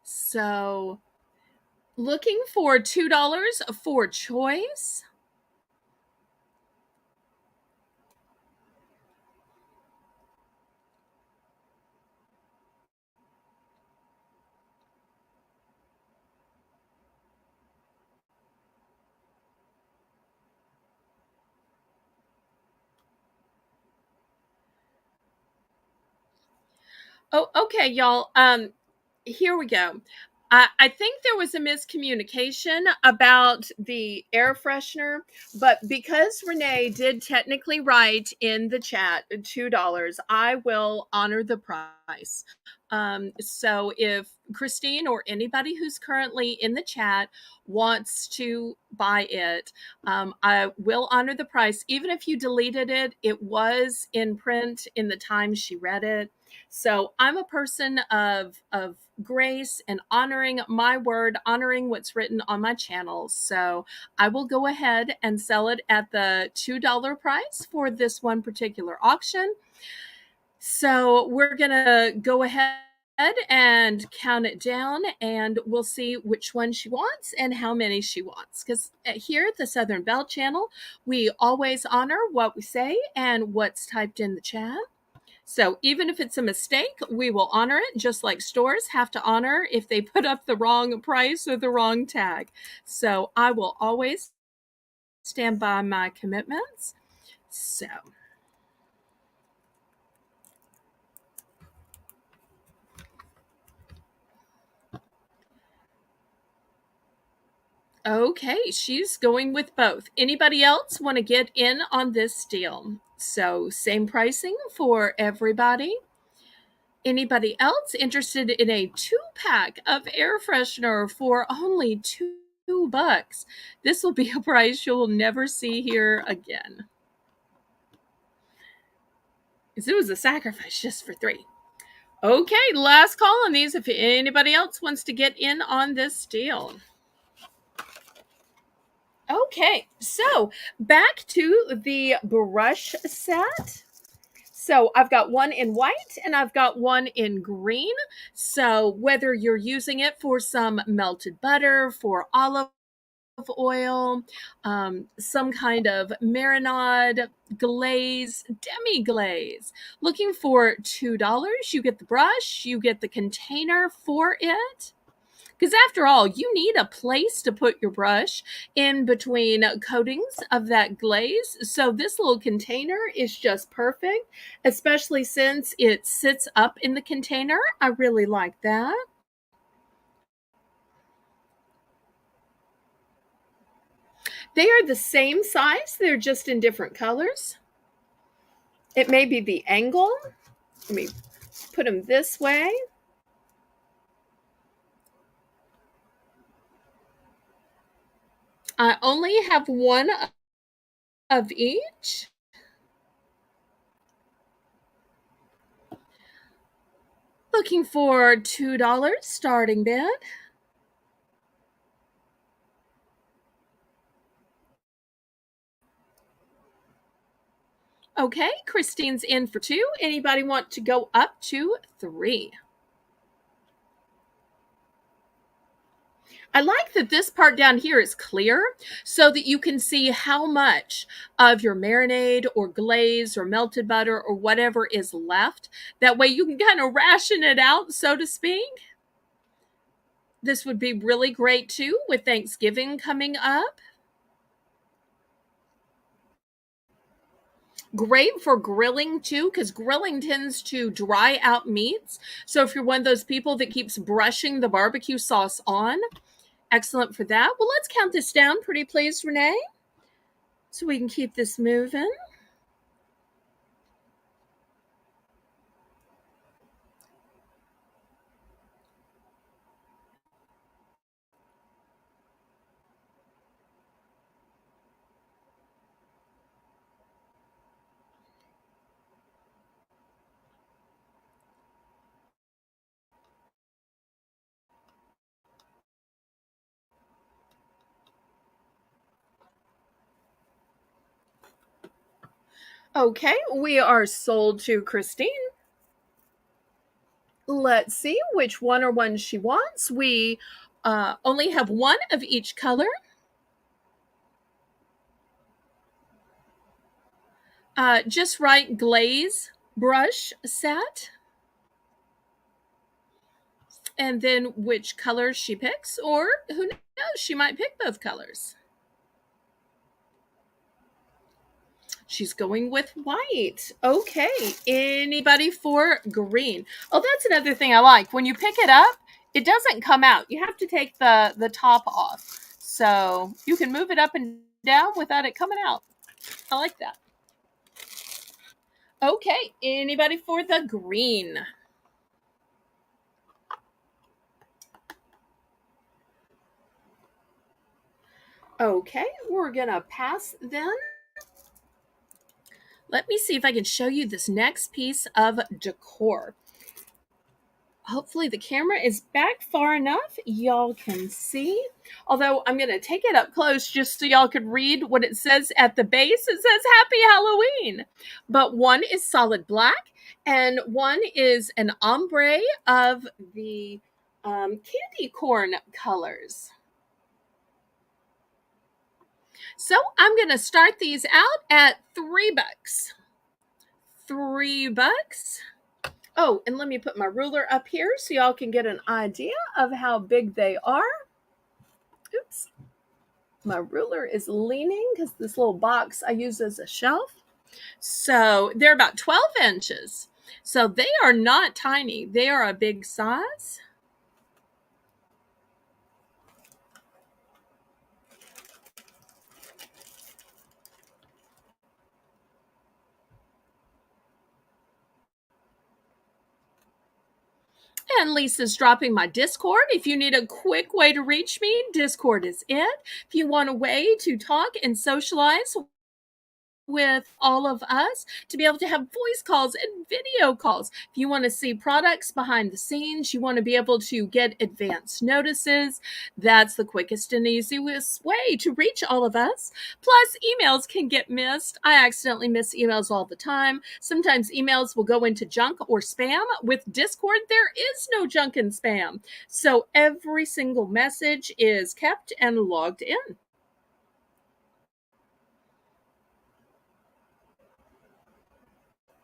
So looking for $2 for choice. Oh, okay, y'all. Here we go. I think there was a miscommunication about the air freshener, but because Renee did technically write in the chat $2, I will honor the price. So if Christine or anybody who's currently in the chat wants to buy it, I will honor the price. Even if you deleted it, it was in print in the time she read it. So I'm a person of grace and honoring my word, honoring what's written on my channel. So I will go ahead and sell it at the $2 price for this one particular auction. So we're going to go ahead and count it down, and we'll see which one she wants and how many she wants. Because here at the Southern Belle channel, we always honor what we say and what's typed in the chat. So even if it's a mistake, we will honor it, just like stores have to honor if they put up the wrong price or the wrong tag. So I will always stand by my commitments. So okay, she's going with both. Anybody else want to get in on this deal? So same pricing for everybody. Anybody else interested in a 2-pack of air freshener for only $2? This will be a price you'll never see here again. Because it was a sacrifice just for 3. Okay, last call on these if anybody else wants to get in on this deal. Okay, so back to the brush set. So I've got one in white and I've got one in green. So whether you're using it for some melted butter, for olive oil, some kind of marinade, glaze, demi glaze, looking for $2, you get the brush, you get the container for it. Because after all, you need a place to put your brush in between coatings of that glaze. So this little container is just perfect, especially since it sits up in the container. I really like that. They are the same size, they're just in different colors. It may be the angle. Let me put them this way. I only have one of each. Looking for $2 starting bid. Okay, Christine's in for 2. Anybody want to go up to 3? I like that this part down here is clear so that you can see how much of your marinade or glaze or melted butter or whatever is left. That way you can kind of ration it out, so to speak. This would be really great too with Thanksgiving coming up. Great for grilling too, because grilling tends to dry out meats. So if you're one of those people that keeps brushing the barbecue sauce on, excellent for that. Well, let's count this down, pretty please, Renee, so we can keep this moving. Okay, we are sold to Christine. Let's see which one or one she wants. We only have one of each color. Just right glaze brush set. And then which color she picks, or who knows, she might pick both colors. She's going with white. Okay, anybody for green? Oh, that's another thing I like. When you pick it up, it doesn't come out. You have to take the top off. So you can move it up and down without it coming out. I like that. Okay, anybody for the green? Okay, we're gonna pass then. Let me see if I can show you this next piece of decor. Hopefully the camera is back far enough y'all can see. Although I'm going to take it up close just so y'all could read what it says at the base. It says Happy Halloween. But one is solid black and one is an ombre of the candy corn colors. So I'm going to start these out at $3. $3. Oh, and let me put my ruler up here so y'all can get an idea of how big they are. Oops. My ruler is leaning because this little box I use as a shelf. So they're about 12 inches. So they are not tiny. They are a big size. And Lisa's dropping my Discord. If you need a quick way to reach me, Discord is it. If you want a way to talk and socialize with all of us, to be able to have voice calls and video calls. If you want to see products behind the scenes, you want to be able to get advance notices, that's the quickest and easiest way to reach all of us. Plus, emails can get missed. I accidentally miss emails all the time. Sometimes emails will go into junk or spam. With Discord, there is no junk and spam. So every single message is kept and logged in.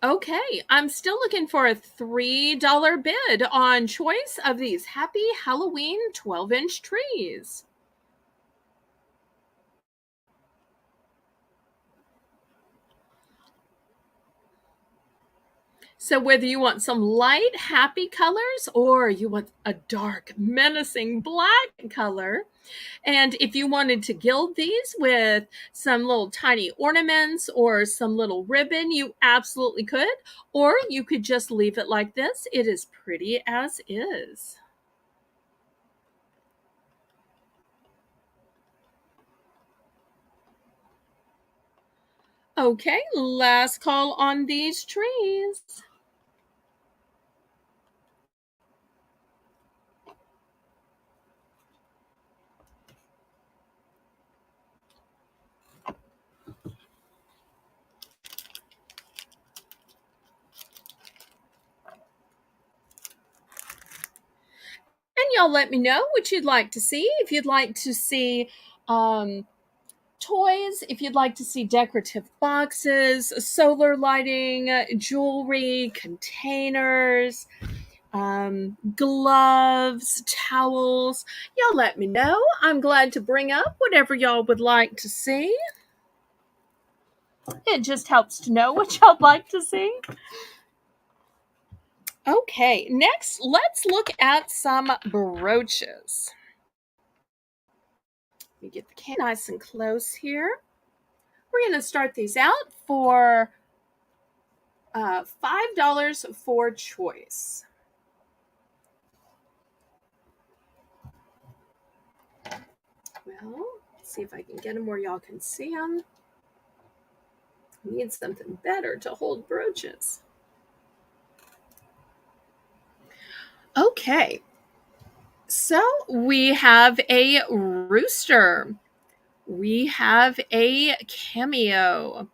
Okay, I'm still looking for a $3 bid on choice of these Happy Halloween 12-inch trees. So whether you want some light, happy colors or you want a dark, menacing black color, and if you wanted to gild these with some little tiny ornaments or some little ribbon, you absolutely could. Or you could just leave it like this. It is pretty as is. Okay, last call on these trees. And y'all let me know what you'd like to see. If you'd like to see toys, if you'd like to see decorative boxes, solar lighting, jewelry, containers, gloves, towels, y'all let me know. I'm glad to bring up whatever y'all would like to see. It just helps to know what y'all like to see. Okay, next let's look at some brooches. Let me get the can nice and close here. We're going to start these out for $5 for choice. Well, let's see if I can get them where y'all can see them. I need something better to hold brooches. Okay, so we have a rooster. We have a cameo.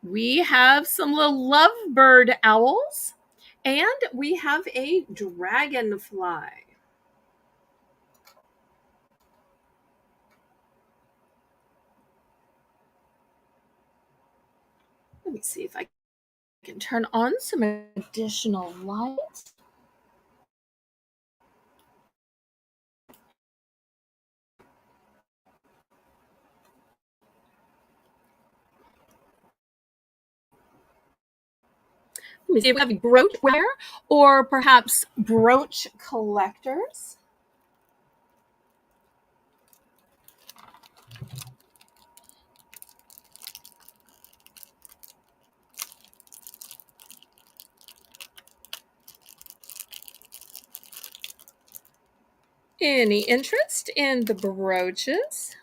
We have some little lovebird owls. And we have a dragonfly. Let me see if I can turn on some additional lights. Let me see if we have brooch wear or perhaps brooch collectors. Any interest in the brooches?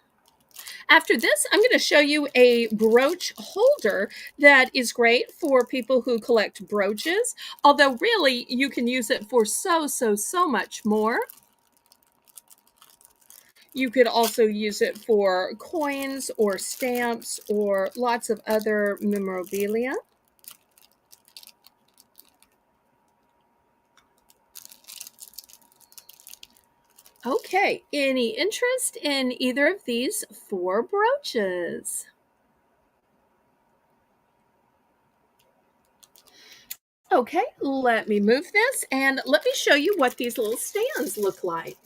After this, I'm going to show you a brooch holder that is great for people who collect brooches, although really you can use it for so much more. You could also use it for coins or stamps or lots of other memorabilia. Okay, any interest in either of these four brooches? Okay, let me move this and let me show you what these little stands look like.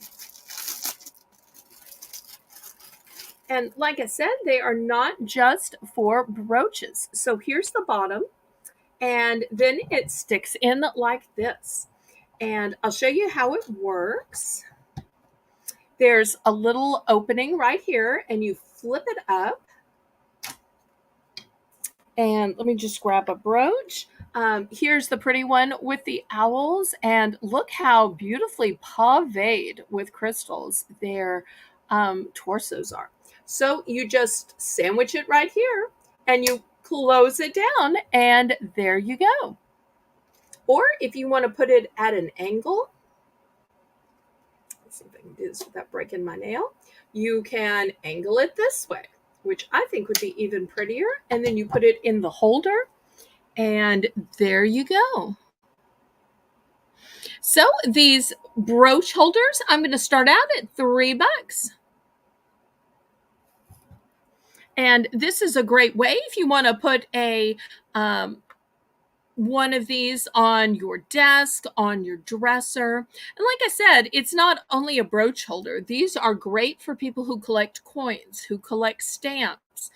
And like I said, they are not just for brooches. So here's the bottom, and then it sticks in like this. And I'll show you how it works. There's a little opening right here, and you flip it up. And let me just grab a brooch. Here's the pretty one with the owls, and look how beautifully paved with crystals their torsos are. So you just sandwich it right here, and you close it down, and there you go. Or if you want to put it at an angle, let's see if I can do this without breaking my nail, you can angle it this way, which I think would be even prettier. And then you put it in the holder, and there you go. So these brooch holders, I'm going to start out at $3. And this is a great way if you want to put a one of these on your desk, on your dresser. And like I said, it's not only a brooch holder. These are great for people who collect coins, who collect stamps,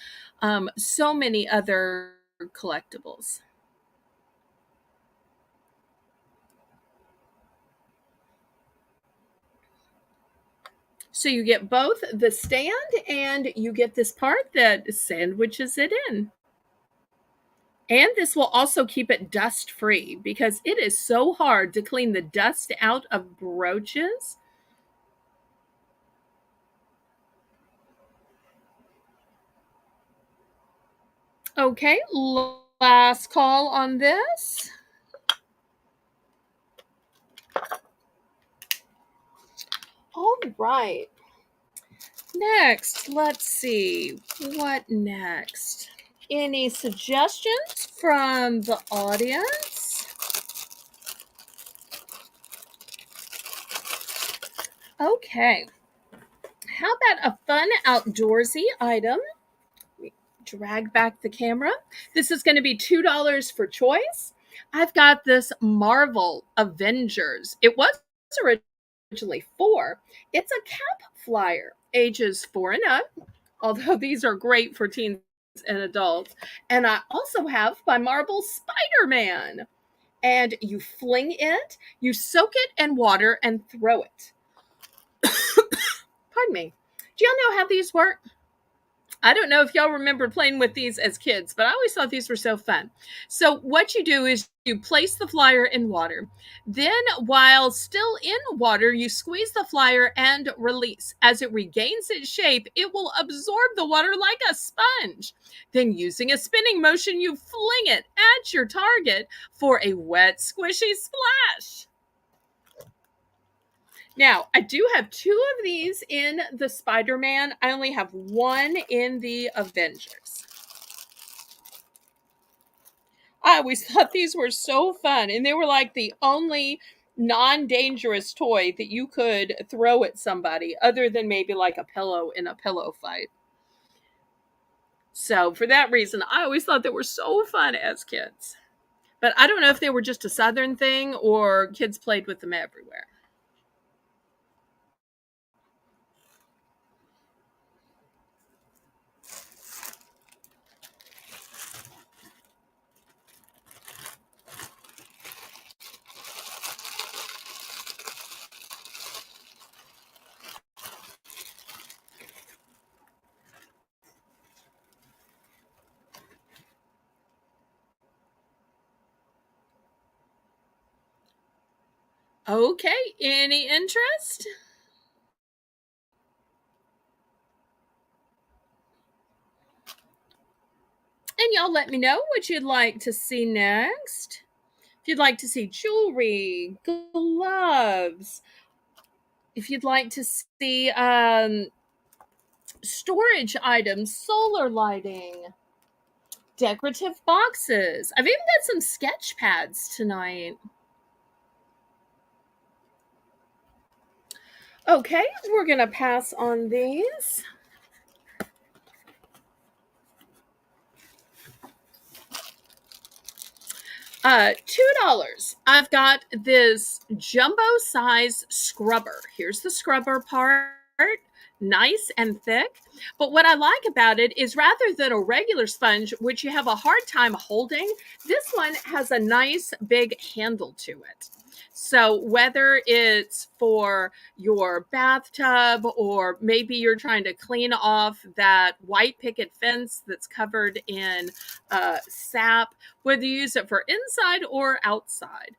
so many other collectibles. So you get both the stand and you get this part that sandwiches it in. And this will also keep it dust free because it is so hard to clean the dust out of brooches. Okay, last call on this. All right. Next, let's see. What next? Any suggestions from the audience? Okay. How about a fun outdoorsy item? Drag back the camera. This is going to be $2 for choice. I've got this Marvel Avengers. It was originally 4. It's a cap flyer, ages 4 and up, although these are great for teens and adults. And I also have my Marvel Spider-Man. And you fling it, you soak it in water and throw it. Pardon me. Do y'all know how these work? I don't know if y'all remember playing with these as kids, but I always thought these were so fun. So, what you do is you place the flyer in water. Then, while still in water, you squeeze the flyer and release. As it regains its shape, it will absorb the water like a sponge. Then, using a spinning motion, you fling it at your target for a wet, squishy splash. Now, I do have 2 of these in the Spider-Man. I only have 1 in the Avengers. I always thought these were so fun, and they were like the only non-dangerous toy that you could throw at somebody other than maybe like a pillow in a pillow fight. So, for that reason, I always thought they were so fun as kids. But I don't know if they were just a southern thing or kids played with them everywhere. Okay, any interest? And y'all let me know what you'd like to see next. If you'd like to see jewelry, gloves, if you'd like to see storage items, solar lighting, decorative boxes. I've even got some sketch pads tonight. Okay, we're going to pass on these. $2. I've got this jumbo size scrubber. Here's the scrubber part, nice and thick. But what I like about it is rather than a regular sponge, which you have a hard time holding, this one has a nice big handle to it. So whether it's for your bathtub or maybe you're trying to clean off that white picket fence that's covered in sap, whether you use it for inside or outside.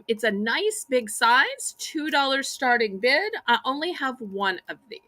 It's a nice big size, $2 starting bid. I only have 1 of these.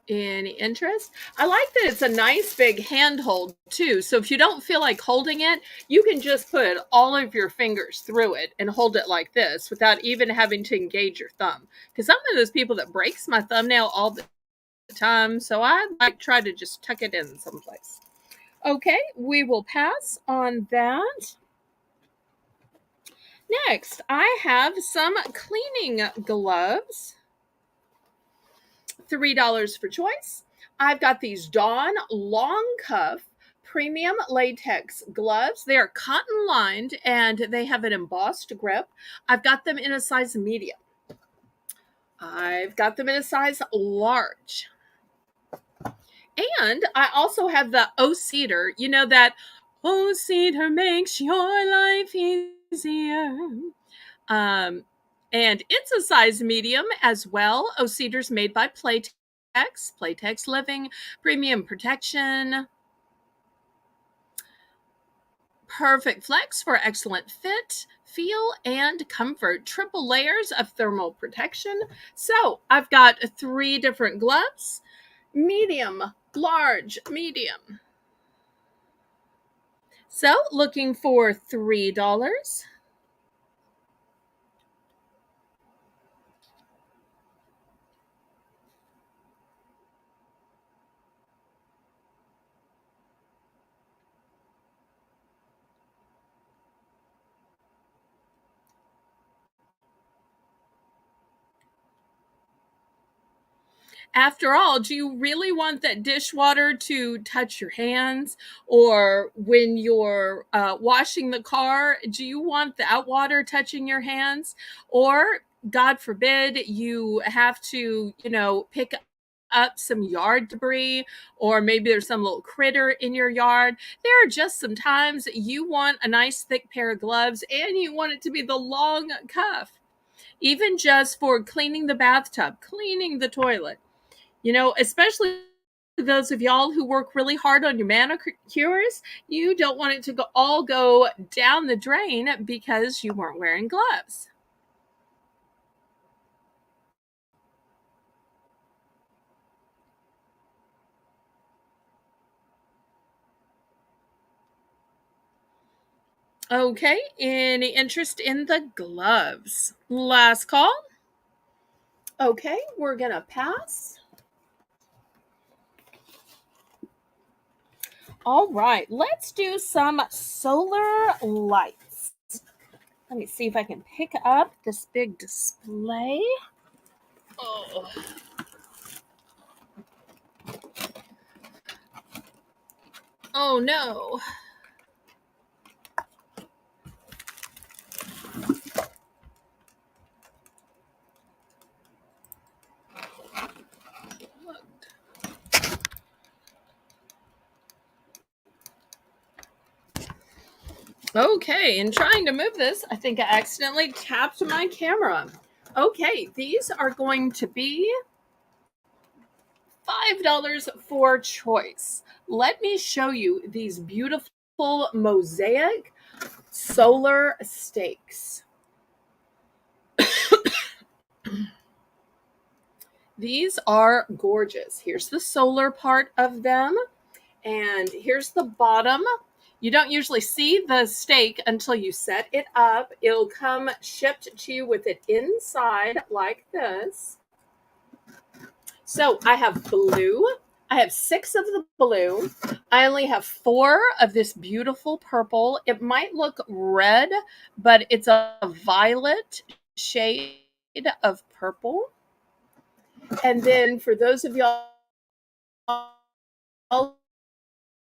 Any interest? I like that it's a nice big handhold too. So if you don't feel like holding it, you can just put all of your fingers through it and hold it like this without even having to engage your thumb. Because I'm one of those people that breaks my thumbnail all the time. So I like try to just tuck it in someplace. Okay, we will pass on that. Next, I have some cleaning gloves. $3 for choice. I've got these Dawn long cuff premium latex gloves. They are cotton lined and they have an embossed grip. I've got them in a size medium. I've got them in a size large. And I also have the O Cedar. You know that O Cedar makes your life easier. Um, and it's a size medium as well. O Cedar's made by Playtex, Playtex Living, premium protection, perfect flex for excellent fit, feel, and comfort. Triple layers of thermal protection. So I've got 3 different gloves, medium, large, medium. So looking for $3. After all, do you really want that dishwater to touch your hands? Or when you're washing the car, do you want the water touching your hands? Or, God forbid, you have to, pick up some yard debris, or maybe there's some little critter in your yard. There are just some times that you want a nice thick pair of gloves and you want it to be the long cuff, even just for cleaning the bathtub, cleaning the toilet. Especially those of y'all who work really hard on your manicures, you don't want it to all go down the drain because you weren't wearing gloves. Okay, any interest in the gloves? Last call. Okay, we're gonna pass. All right, let's do some solar lights. Let me see if I can pick up this big display. Oh, oh no. Okay, in trying to move this, I think I accidentally tapped my camera. Okay, these are going to be $5 for choice. Let me show you these beautiful mosaic solar stakes. These are gorgeous. Here's the solar part of them, and here's the bottom. You don't usually see the stake until you set it up. It'll come shipped to you with it inside like this. So I have blue. I have 6 of the blue. I only have 4 of this beautiful purple. It might look red, but it's a violet shade of purple. And then for those of y'all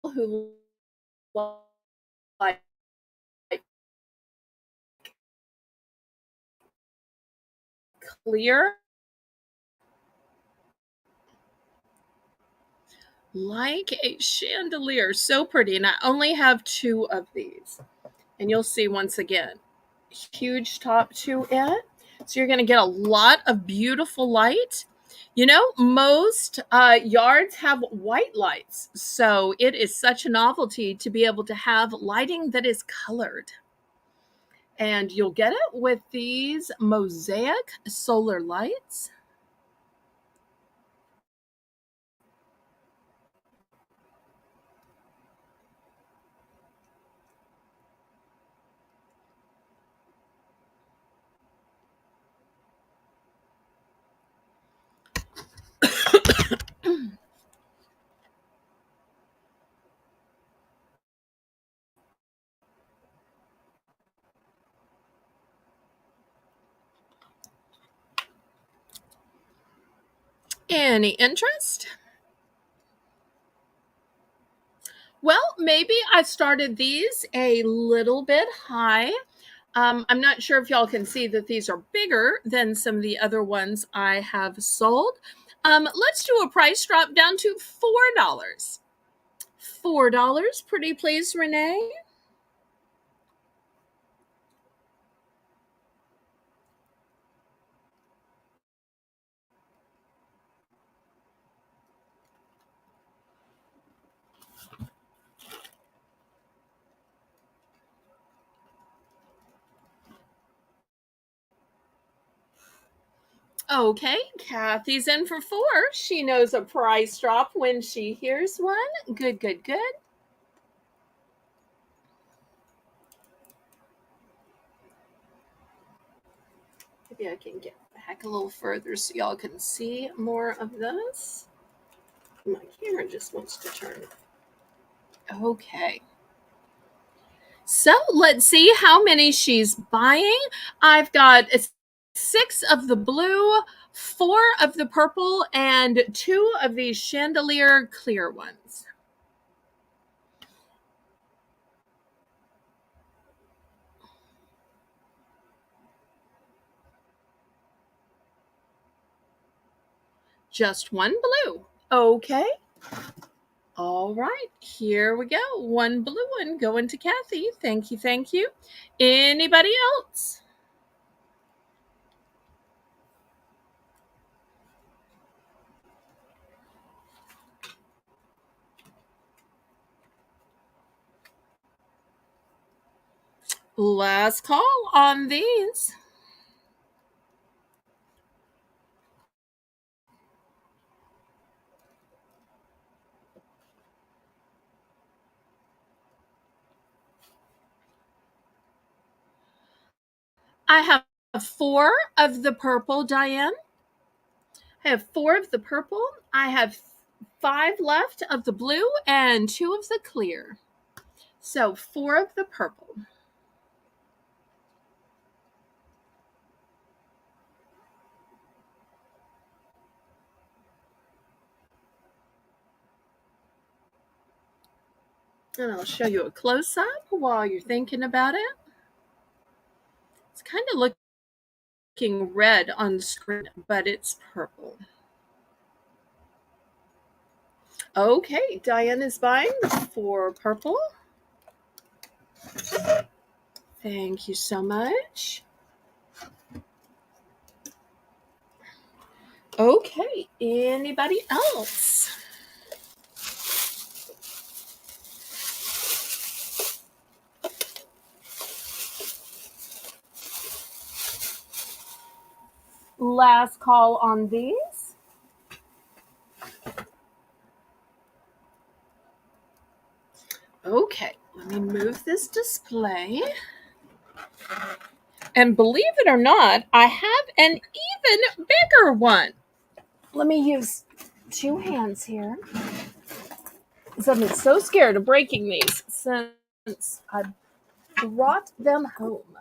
who like clear, like a chandelier, so pretty. And I only have 2 of these. And you'll see once again, huge top to it. So you're going to get a lot of beautiful light. Most yards have white lights. So it is such a novelty to be able to have lighting that is colored. And you'll get it with these mosaic solar lights. Any interest? Well, maybe I started these a little bit high. I'm not sure if y'all can see that these are bigger than some of the other ones I have sold. Let's do a price drop down to $4. $4, pretty please, Renee. Okay, Kathy's in for 4. She knows a price drop when she hears one. Good, good, good. Maybe I can get back a little further so y'all can see more of this. My camera just wants to turn. Okay. So let's see how many she's buying. I've got 6 of the blue, 4 of the purple, and 2 of these chandelier clear ones. Just one blue. Okay. All right, here we go. One blue one going to Kathy. Thank you, thank you. Anybody else? Last call on these. I have 4 of the purple, Diane. I have 4 of the purple. I have 5 left of the blue and 2 of the clear. So 4 of the purple. And I'll show you a close up while you're thinking about it. It's kind of looking red on the screen, but it's purple. Okay, Diane is buying 4 purple. Thank you so much. Okay, anybody else? Last call on these. Okay, let me move this display. And believe it or not, I have an even bigger one. Let me use 2 hands here. Because I've been so scared of breaking these since I brought them home.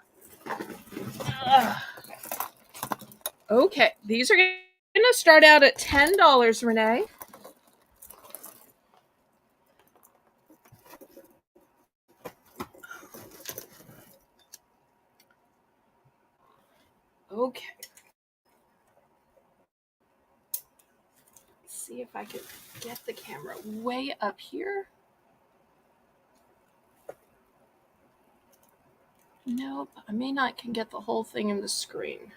Ugh. Okay, these are going to start out at $10, Renee. Okay. Let's see if I can get the camera way up here. Nope, I may not can get the whole thing in the screen.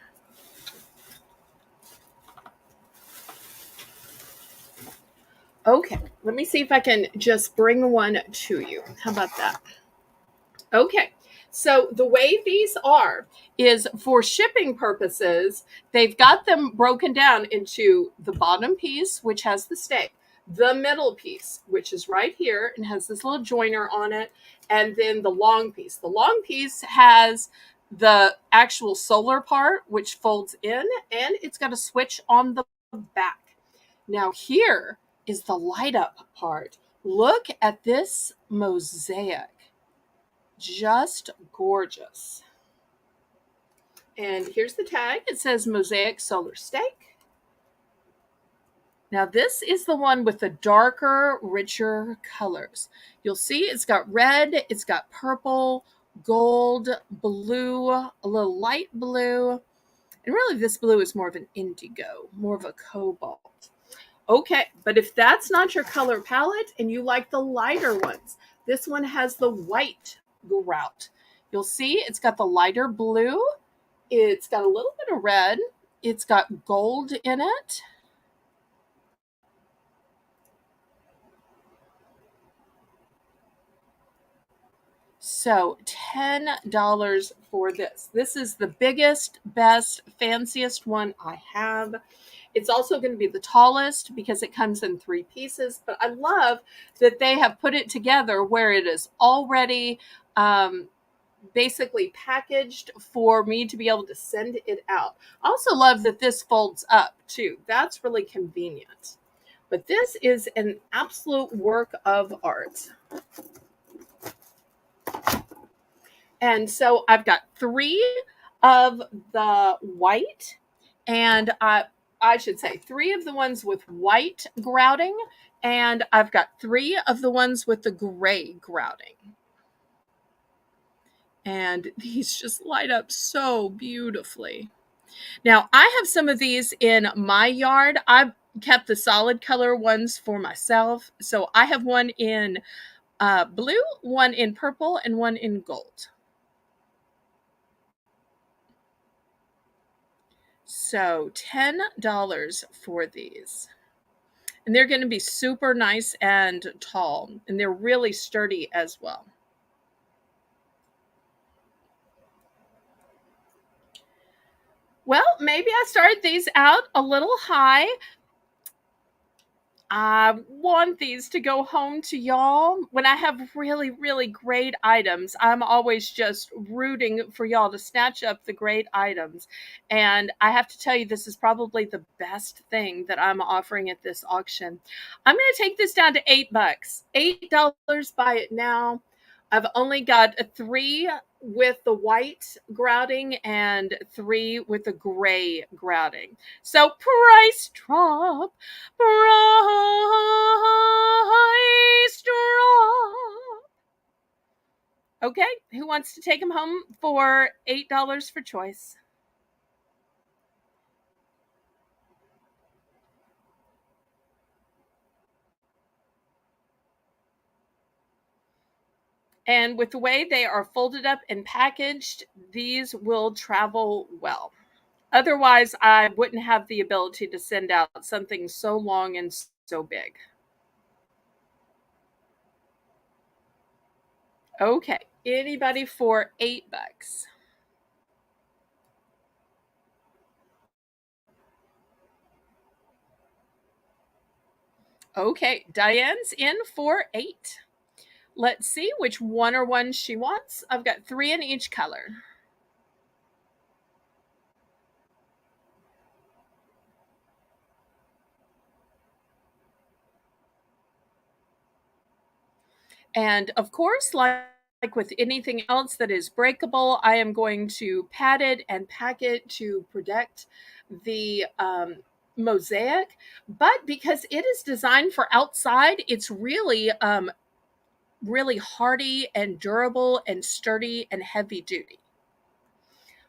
Okay, let me see if I can just bring one to you. How about that? Okay, so the way these are is for shipping purposes, they've got them broken down into the bottom piece, which has the stake, the middle piece, which is right here and has this little joiner on it, and then the long piece. The long piece has the actual solar part, which folds in, and it's got a switch on the back. Now, here is the light up part. Look at this mosaic. Just gorgeous. And here's the tag. It says Mosaic Solar Stake. Now this is the one with the darker, richer colors. You'll see it's got red, it's got purple, gold, blue, a little light blue, and really this blue is more of an indigo, more of a cobalt. Okay, but if that's not your color palette and you like the lighter ones, this one has the white grout. You'll see it's got the lighter blue, it's got a little bit of red, it's got gold in it. So $10 for this. This is the biggest, best, fanciest one I have. It's also going to be the tallest because it comes in 3 pieces. But I love that they have put it together where it is already basically packaged for me to be able to send it out. I also love that this folds up too. That's really convenient. But this is an absolute work of art. And so I've got 3 of the white, and I should say 3 of the ones with white grouting, and I've got 3 of the ones with the gray grouting. And these just light up so beautifully. Now, I have some of these in my yard. I've kept the solid color ones for myself. So I have one in blue, one in purple, and one in gold. So $10 for these. And they're going to be super nice and tall, and they're really sturdy as well. Well, maybe I started these out a little high. I want these to go home to y'all. When I have really, really great items, I'm always just rooting for y'all to snatch up the great items. And I have to tell you, this is probably the best thing that I'm offering at this auction. I'm going to take this down to $8. $8, buy it now. I've only got 3 with the white grouting and 3 with the gray grouting. So price drop. Price drop. Okay, who wants to take them home for $8 for choice? And with the way they are folded up and packaged, these will travel well. Otherwise, I wouldn't have the ability to send out something so long and so big. Okay, anybody for $8? Okay, Diane's in for 8. Let's see which one or one she wants. I've got 3 in each color. And of course, like with anything else that is breakable, I am going to pad it and pack it to protect the mosaic. But because it is designed for outside, it's really really hardy and durable and sturdy and heavy duty.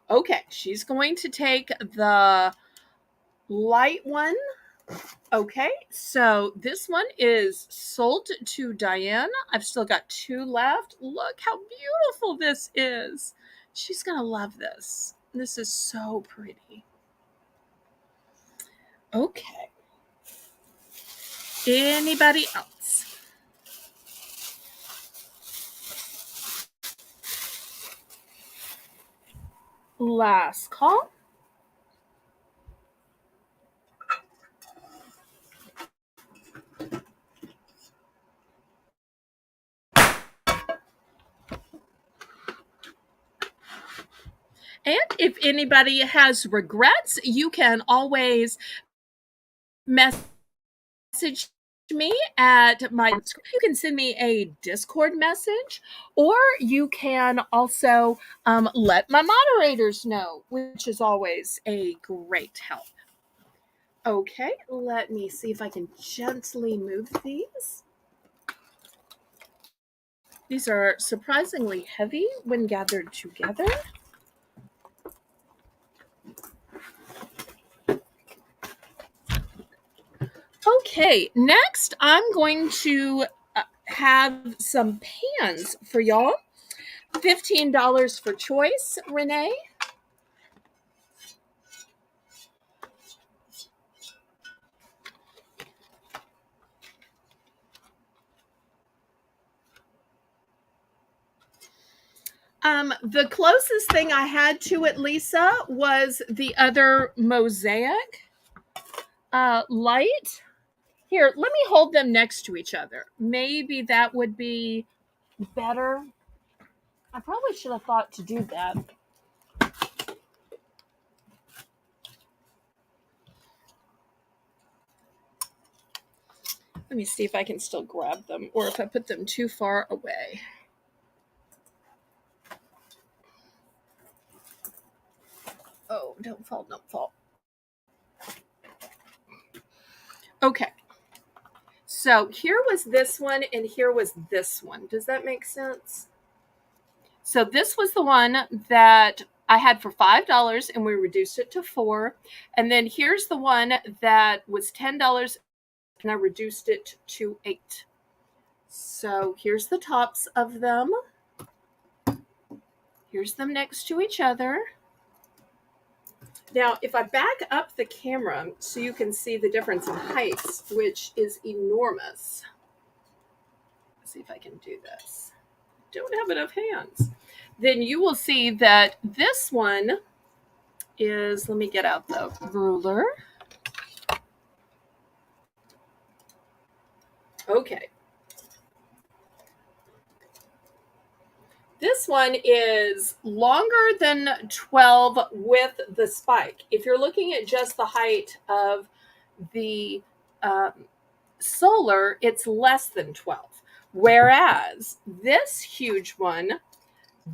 Okay, she's going to take the light one. Okay, so this one is sold to Diane. I've still got 2 left. Look how beautiful this is. She's going to love this. This is so pretty. Okay. Anybody else? Last call. And if anybody has regrets, you can always message me at my, you can send me a Discord message, or you can also let my moderators know, which is always a great help. Okay, let me see if I can gently move these. These are surprisingly heavy when gathered together. Okay, next I'm going to have some pans for y'all. $15 for choice, Renee. The closest thing I had to it, Lisa, was the other mosaic light. Here, let me hold them next to each other. Maybe that would be better. I probably should have thought to do that. Let me see if I can still grab them or if I put them too far away. Oh, don't fall, don't fall. Okay. So here was this one and here was this one. Does that make sense? So this was the one that I had for $5 and we reduced it to $4. And then here's the one that was $10 and I reduced it to $8. So here's the tops of them. Here's them next to each other. Now, if I back up the camera so you can see the difference in heights, which is enormous. Let's see if I can do this. Don't have enough hands. Then you will see that this one is, let me get out the ruler. Okay. This one is longer than 12 with the spike. If you're looking at just the height of the solar, it's less than 12. Whereas this huge one,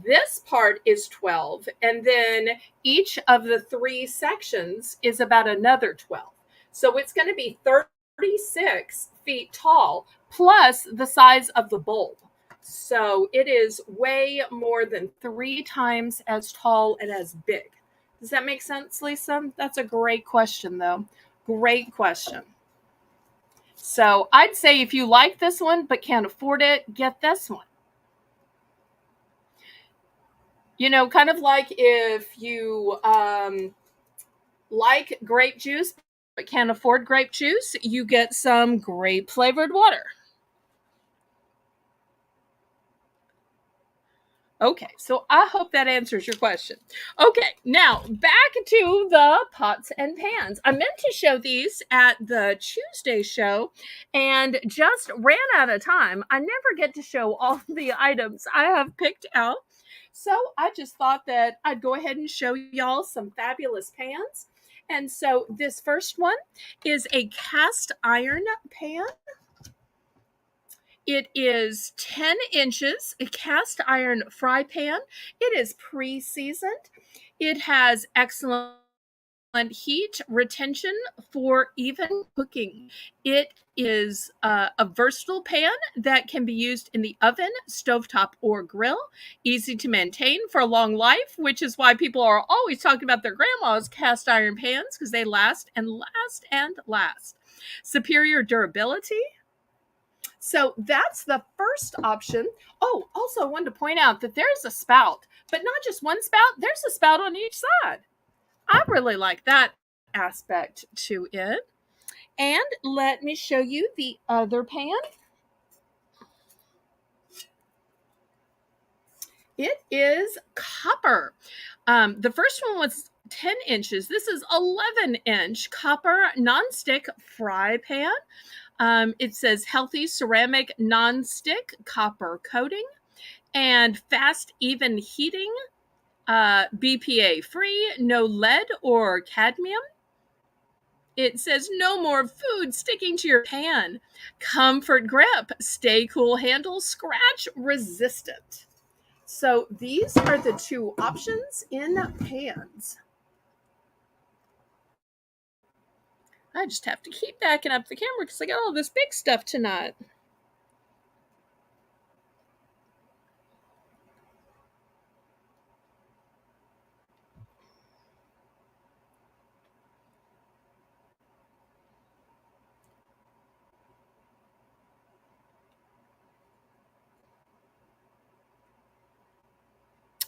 this part is 12, and then each of the 3 sections is about another 12. So it's going to be 36 feet tall, plus the size of the bulb. So it is way more than 3 times as tall and as big. Does that make sense, Lisa? That's a great question, though. Great question. So I'd say if you like this one but can't afford it, get this one. You know, kind of like if you like grape juice but can't afford grape juice, you get some grape flavored water. Okay, so I hope that answers your question. Okay, now back to the pots and pans. I meant to show these at the Tuesday show and just ran out of time. I never get to show all the items I have picked out. So I just thought that I'd go ahead and show y'all some fabulous pans. And so this first one is a cast iron pan. It is 10 inches, a cast iron fry pan. It is pre-seasoned. It has excellent heat retention for even cooking. It is a versatile pan that can be used in the oven, stovetop, or grill. Easy to maintain for a long life, which is why people are always talking about their grandma's cast iron pans because they last and last and last. Superior durability. So that's the first option. Oh, also I wanted to point out that there's a spout, but not just one spout, there's a spout on each side. I really like that aspect to it. And let me show you the other pan. It is copper. The first one was 10 inches. This is 11-inch copper nonstick fry pan. It says healthy ceramic nonstick copper coating and fast, even heating, BPA free, no lead or cadmium. It says no more food sticking to your pan. Comfort grip, stay cool handle, scratch resistant. So these are the 2 options in pans. I just have to keep backing up the camera because I got all this big stuff tonight.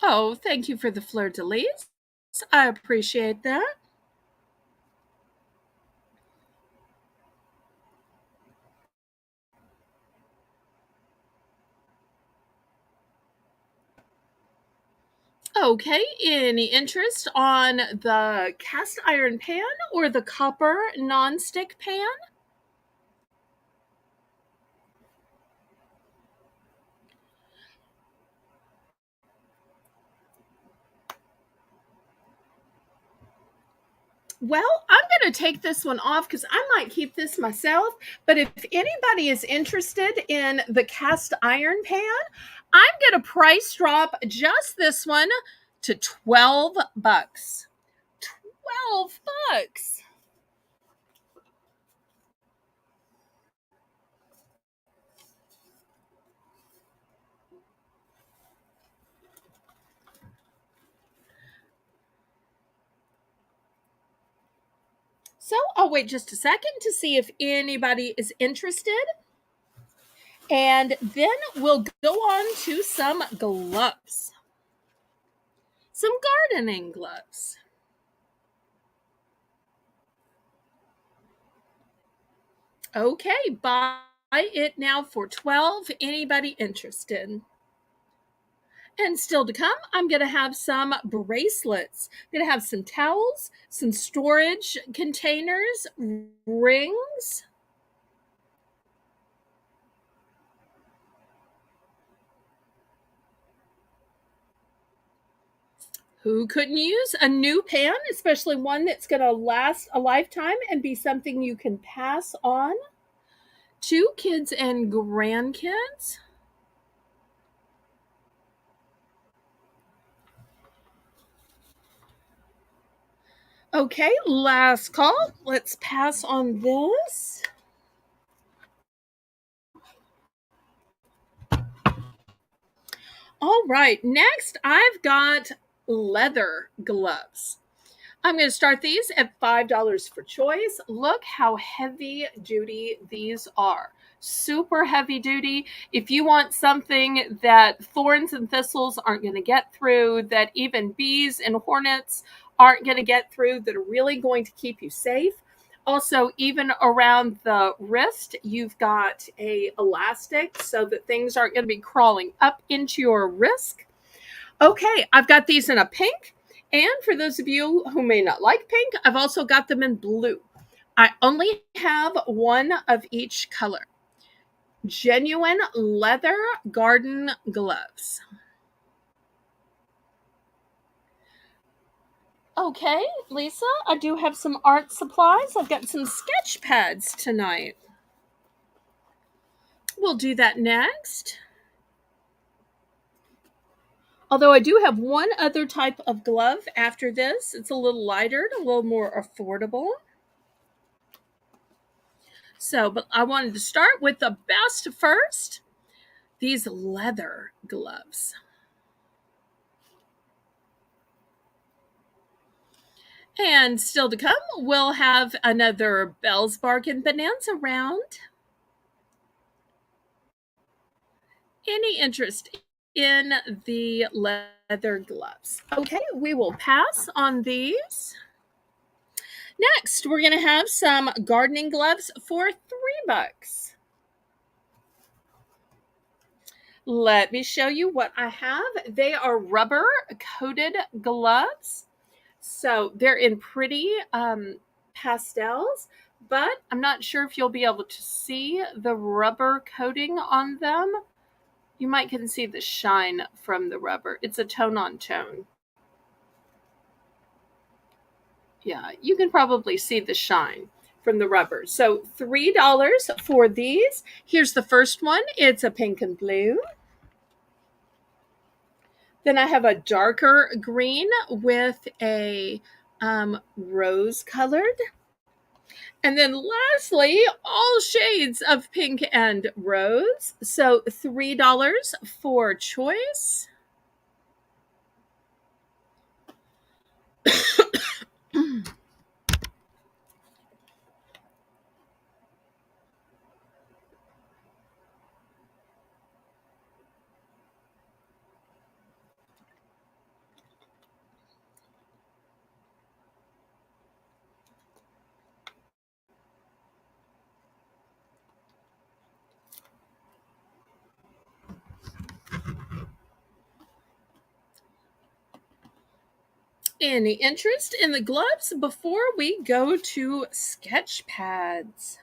Oh, thank you for the fleur-de-lis. I appreciate that. Okay, any interest on the cast iron pan or the copper nonstick pan? Well, I'm going to take this one off because I might keep this myself. But if anybody is interested in the cast iron pan, I'm going to price drop just this one to 12 bucks. 12 bucks. So I'll wait just a second to see if anybody is interested. And then we'll go on to some gloves, some gardening gloves. Okay, buy it now for 12. Anybody interested? And still to come, I'm going to have some bracelets. I'm going to have some towels, some storage containers, rings. Who couldn't use a new pan, especially one that's going to last a lifetime and be something you can pass on to kids and grandkids? Okay, last call. Let's pass on this. All right, next I've got leather gloves. I'm going to start these at $5 for choice. Look how heavy duty these are. Super heavy duty. If you want something that thorns and thistles aren't going to get through, that even bees and hornets aren't going to get through, that are really going to keep you safe. Also, even around the wrist, you've got a elastic so that things aren't going to be crawling up into your wrist. Okay, I've got these in a pink. And for those of you who may not like pink, I've also got them in blue. I only have one of each color. Genuine leather garden gloves. Okay, Lisa, I do have some art supplies. I've got some sketch pads tonight. We'll do that next. Although I do have one other type of glove after this. It's a little lighter, a little more affordable. So, but I wanted to start with the best first, these leather gloves. And still to come, we'll have another Belle's Bargain Bonanza round. Any interest in the leather gloves? Okay, we will pass on these. Next, we're going to have some gardening gloves for $3. Let me show you what I have. They are rubber coated gloves. So they're in pretty pastels, but I'm not sure if you'll be able to see the rubber coating on them. You might can see the shine from the rubber. It's a tone on tone. Yeah, you can probably see the shine from the rubber. So $3 for these. Here's the first one. It's a pink and blue. Then I have a darker green with a rose colored. And then lastly, all shades of pink and rose. So $3 for choice. Any interest in the gloves before we go to sketch pads?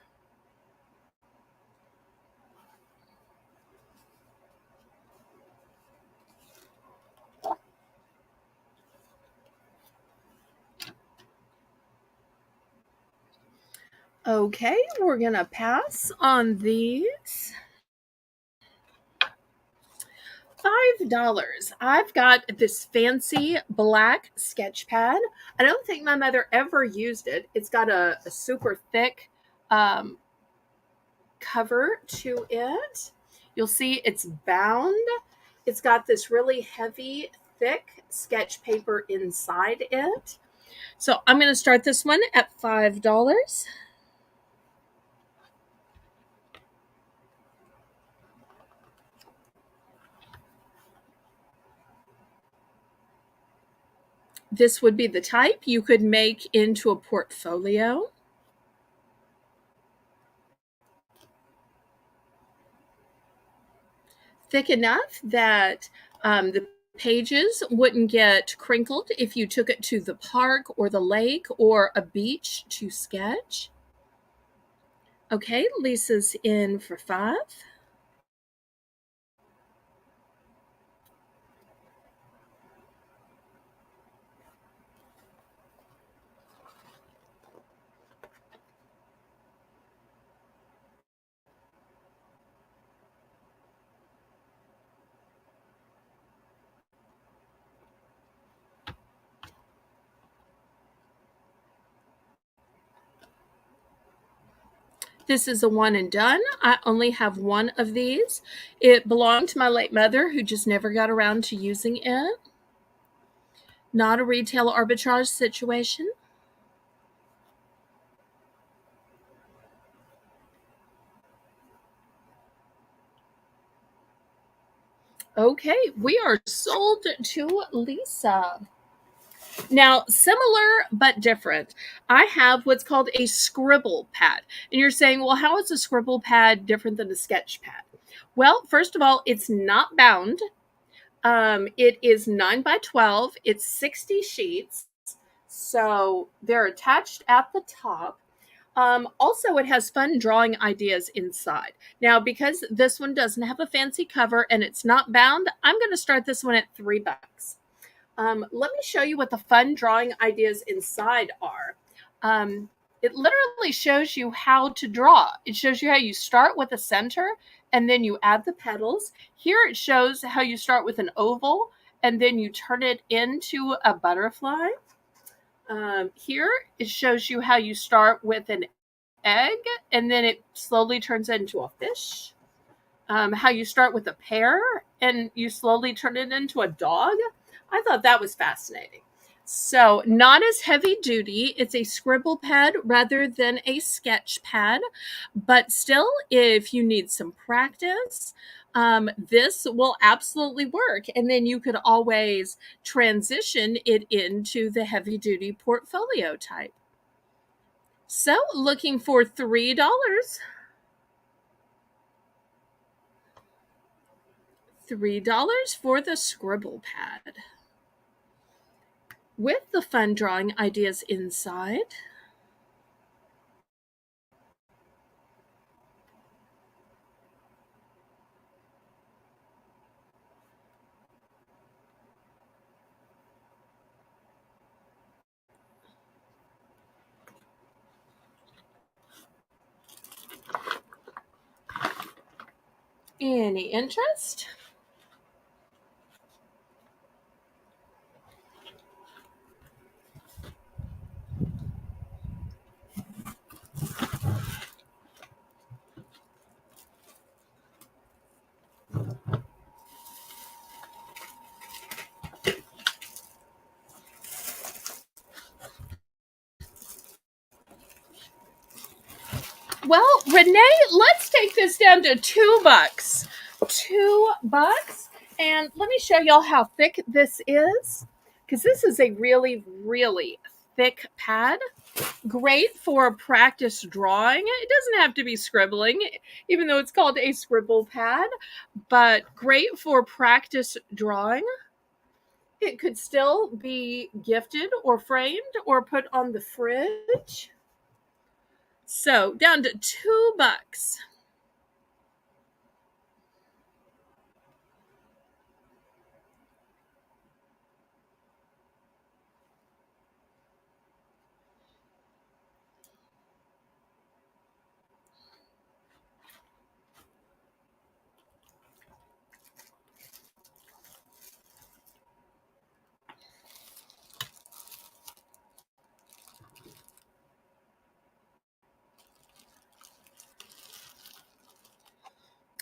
Okay, we're going to pass on these. $5. I've got this fancy black sketch pad. I don't think my mother ever used it. It's got a super thick um, cover to it. You'll see it's bound. It's got this really heavy, thick sketch paper inside it. So I'm going to start this one at $5. This would be the type you could make into a portfolio. Thick enough that the pages wouldn't get crinkled if you took it to the park or the lake or a beach to sketch. Okay, Lisa's in for 5. This is a one and done. I only have one of these. It belonged to my late mother, who just never got around to using it. Not a retail arbitrage situation. Okay, we are sold to Lisa. Now, similar but different. I have what's called a scribble pad. And you're saying, well, how is a scribble pad different than a sketch pad? Well, first of all, it's not bound. It is 9 by 12. It's 60 sheets. So they're attached at the top. Also, it has fun drawing ideas inside. Now, because this one doesn't have a fancy cover and it's not bound, I'm going to start this one at $3. Let me show you what the fun drawing ideas inside are. It literally shows you how to draw. It shows you how you start with a center and then you add the petals. Here it shows how you start with an oval and then you turn it into a butterfly. Here it shows you how you start with an egg and then it slowly turns into a fish. How you start with a pear and you slowly turn it into a dog. I thought that was fascinating. So, not as heavy duty. It's a scribble pad rather than a sketch pad. But still, if you need some practice, this will absolutely work. And then you could always transition it into the heavy duty portfolio type. So, looking for $3. $3 for the scribble pad with the fun drawing ideas inside. Any interest? Well, Renee, let's take this down to $2. $2. And let me show y'all how thick this is, because this is a really, really thick pad. Great for practice drawing. It doesn't have to be scribbling, even though it's called a scribble pad, but great for practice drawing. It could still be gifted or framed or put on the fridge. So down to $2.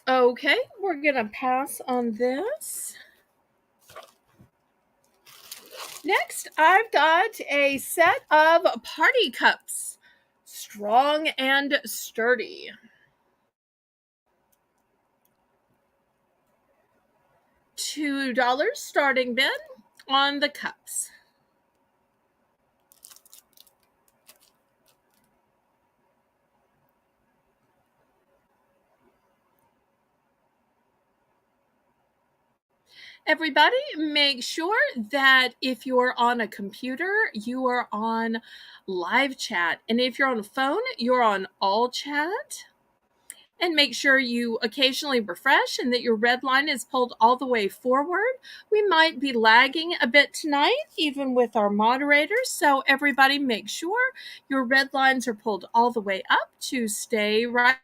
Okay, we're gonna pass on this. Next, I've got a set of party cups, strong and sturdy. $2 starting bid on the cups. Everybody, make sure that if you're on a computer, you are on live chat. And if you're on a phone, you're on all chat. And make sure you occasionally refresh and that your red line is pulled all the way forward. We might be lagging a bit tonight, even with our moderators. So everybody make sure your red lines are pulled all the way up to stay right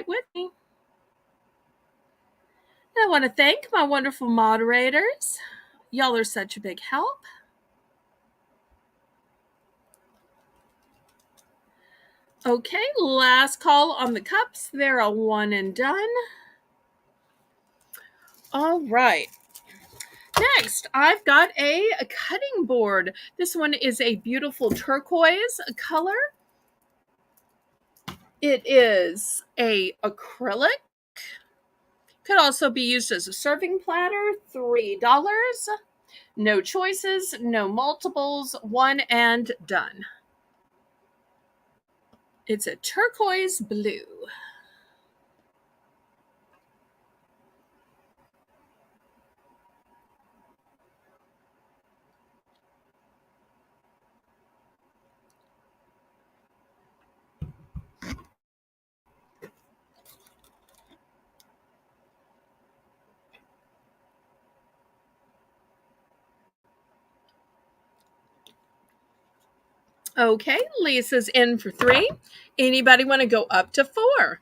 with me. And I want to thank my wonderful moderators. Y'all are such a big help. Okay, last call on the cups. They're a one and done. All right. Next, I've got a cutting board. This one is a beautiful turquoise color. It is a acrylic. Could also be used as a serving platter. $3. No choices, no multiples, one and done. It's a turquoise blue. Okay, Lisa's in for 3. Anybody want to go up to 4?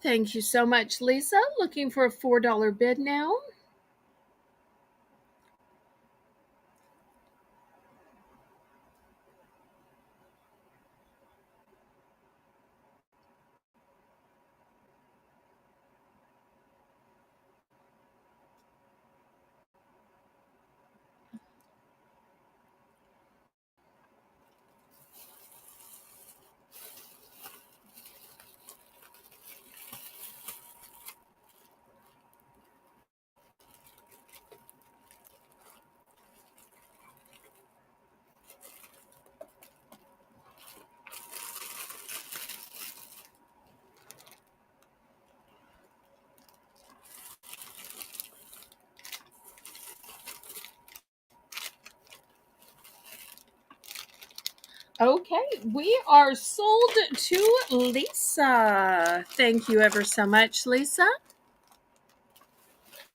Thank you so much, Lisa. Looking for a $4 bid now. Okay, we are sold to Lisa. Thank you ever so much, Lisa.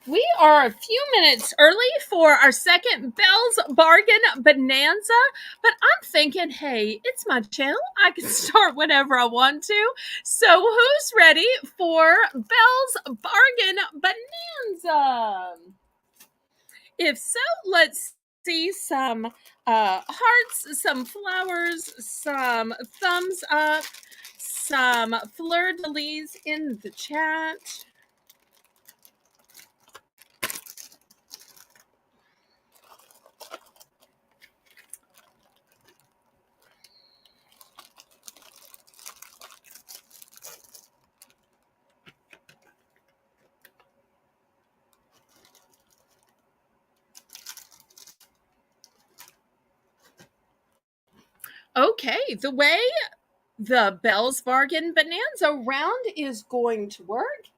We are a few minutes early for our second Belle's Bargain Bonanza, but I'm thinking, hey, it's my channel. I can start whenever I want to. So who's ready for Belle's Bargain Bonanza? If so, let's see some hearts, some flowers, some thumbs up, some fleur-de-lis in the chat. Okay, the way the Belle's Bargain Bonanza Round is going to work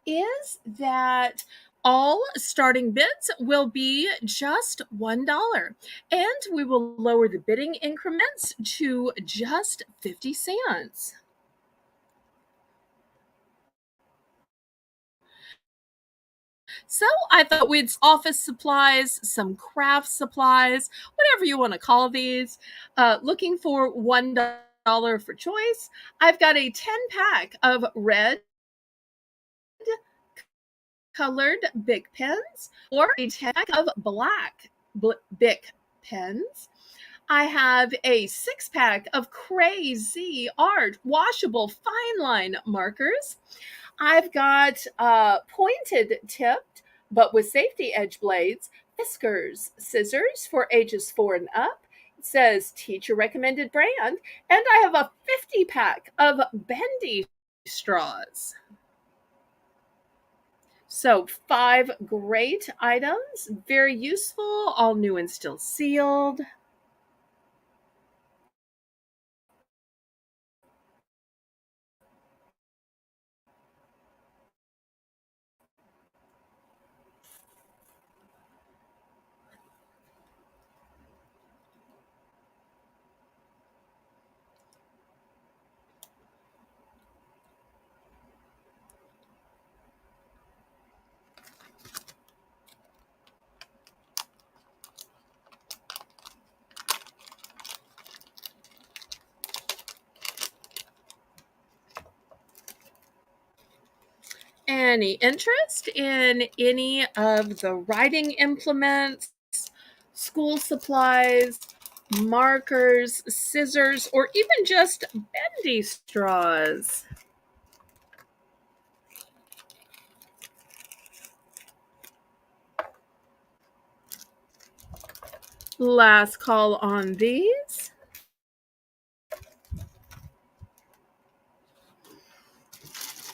is that all starting bids will be just $1, and we will lower the bidding increments to just 50 cents. So I thought we'd office supplies, some craft supplies, whatever you want to call these. Looking for $1 for choice. I've got a 10-pack of red colored Bic pens or a 10-pack of black Bic pens. I have a 6-pack of crazy art washable fine line markers. I've got pointed tipped, but with safety edge blades, Fiskars scissors for ages 4 and up. It says teacher recommended brand. And I have a 50-pack of bendy straws. So 5 great items, very useful, all new and still sealed. Any interest in any of the writing implements, school supplies, markers, scissors, or even just bendy straws? Last call on these.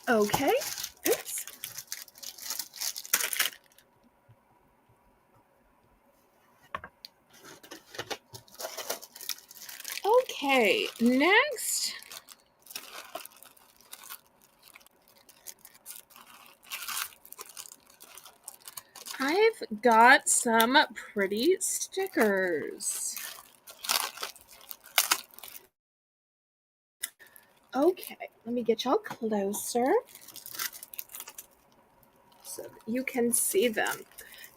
Okay. Oops. Okay, next. I've got some pretty stickers. Okay, let me get y'all closer so that you can see them.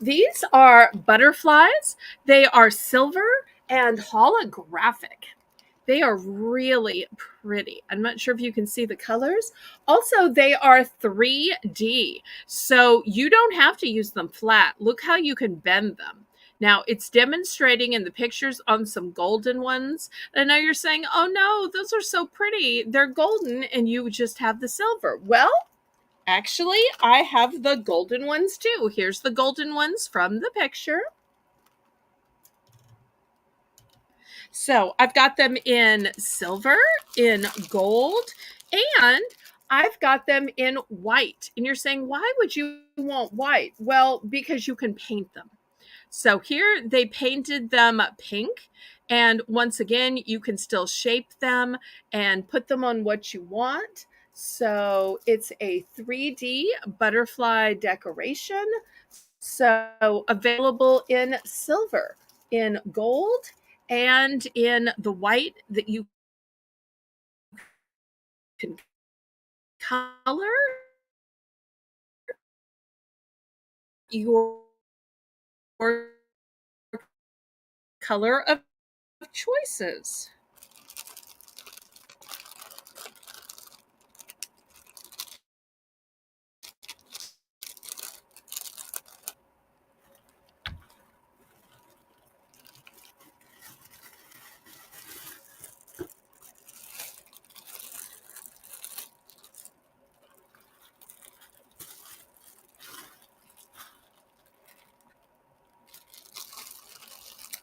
These are butterflies. They are silver and holographic. They are really pretty. I'm not sure if you can see the colors. Also, they are 3D, so you don't have to use them flat. Look how you can bend them. Now, it's demonstrating in the pictures on some golden ones. I know you're saying, oh no, those are so pretty. They're golden and you just have the silver. Well, actually, I have the golden ones too. Here's the golden ones from the picture. So I've got them in silver, in gold, and I've got them in white. And you're saying, why would you want white? Well, because you can paint them. So here they painted them pink. And once again, you can still shape them and put them on what you want. So it's a 3D butterfly decoration. So available in silver, in gold, and in the white that you can color your color of choices.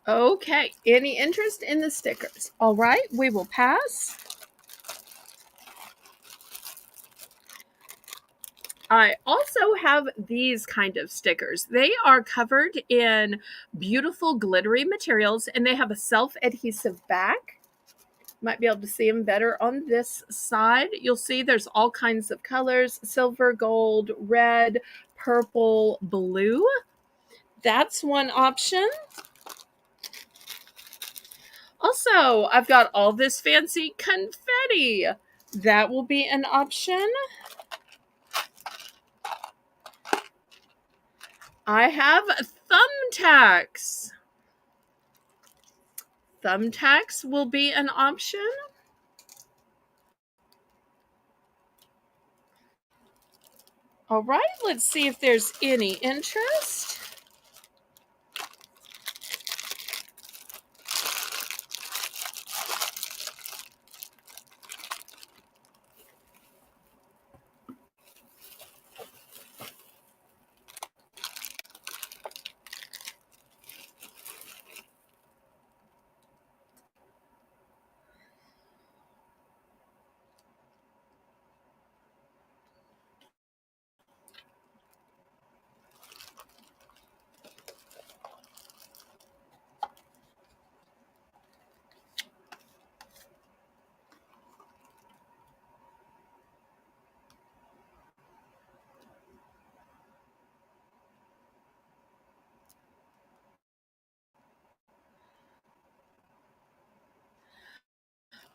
Okay, any interest in the stickers? All right, we will pass. I also have these kind of stickers. They are covered in beautiful glittery materials and they have a self-adhesive back. Might be able to see them better on this side. You'll see there's all kinds of colors: silver, gold, red, purple, blue. That's one option. Also, I've got all this fancy confetti. That will be an option. I have thumbtacks. Thumbtacks will be an option. All right, let's see if there's any interest.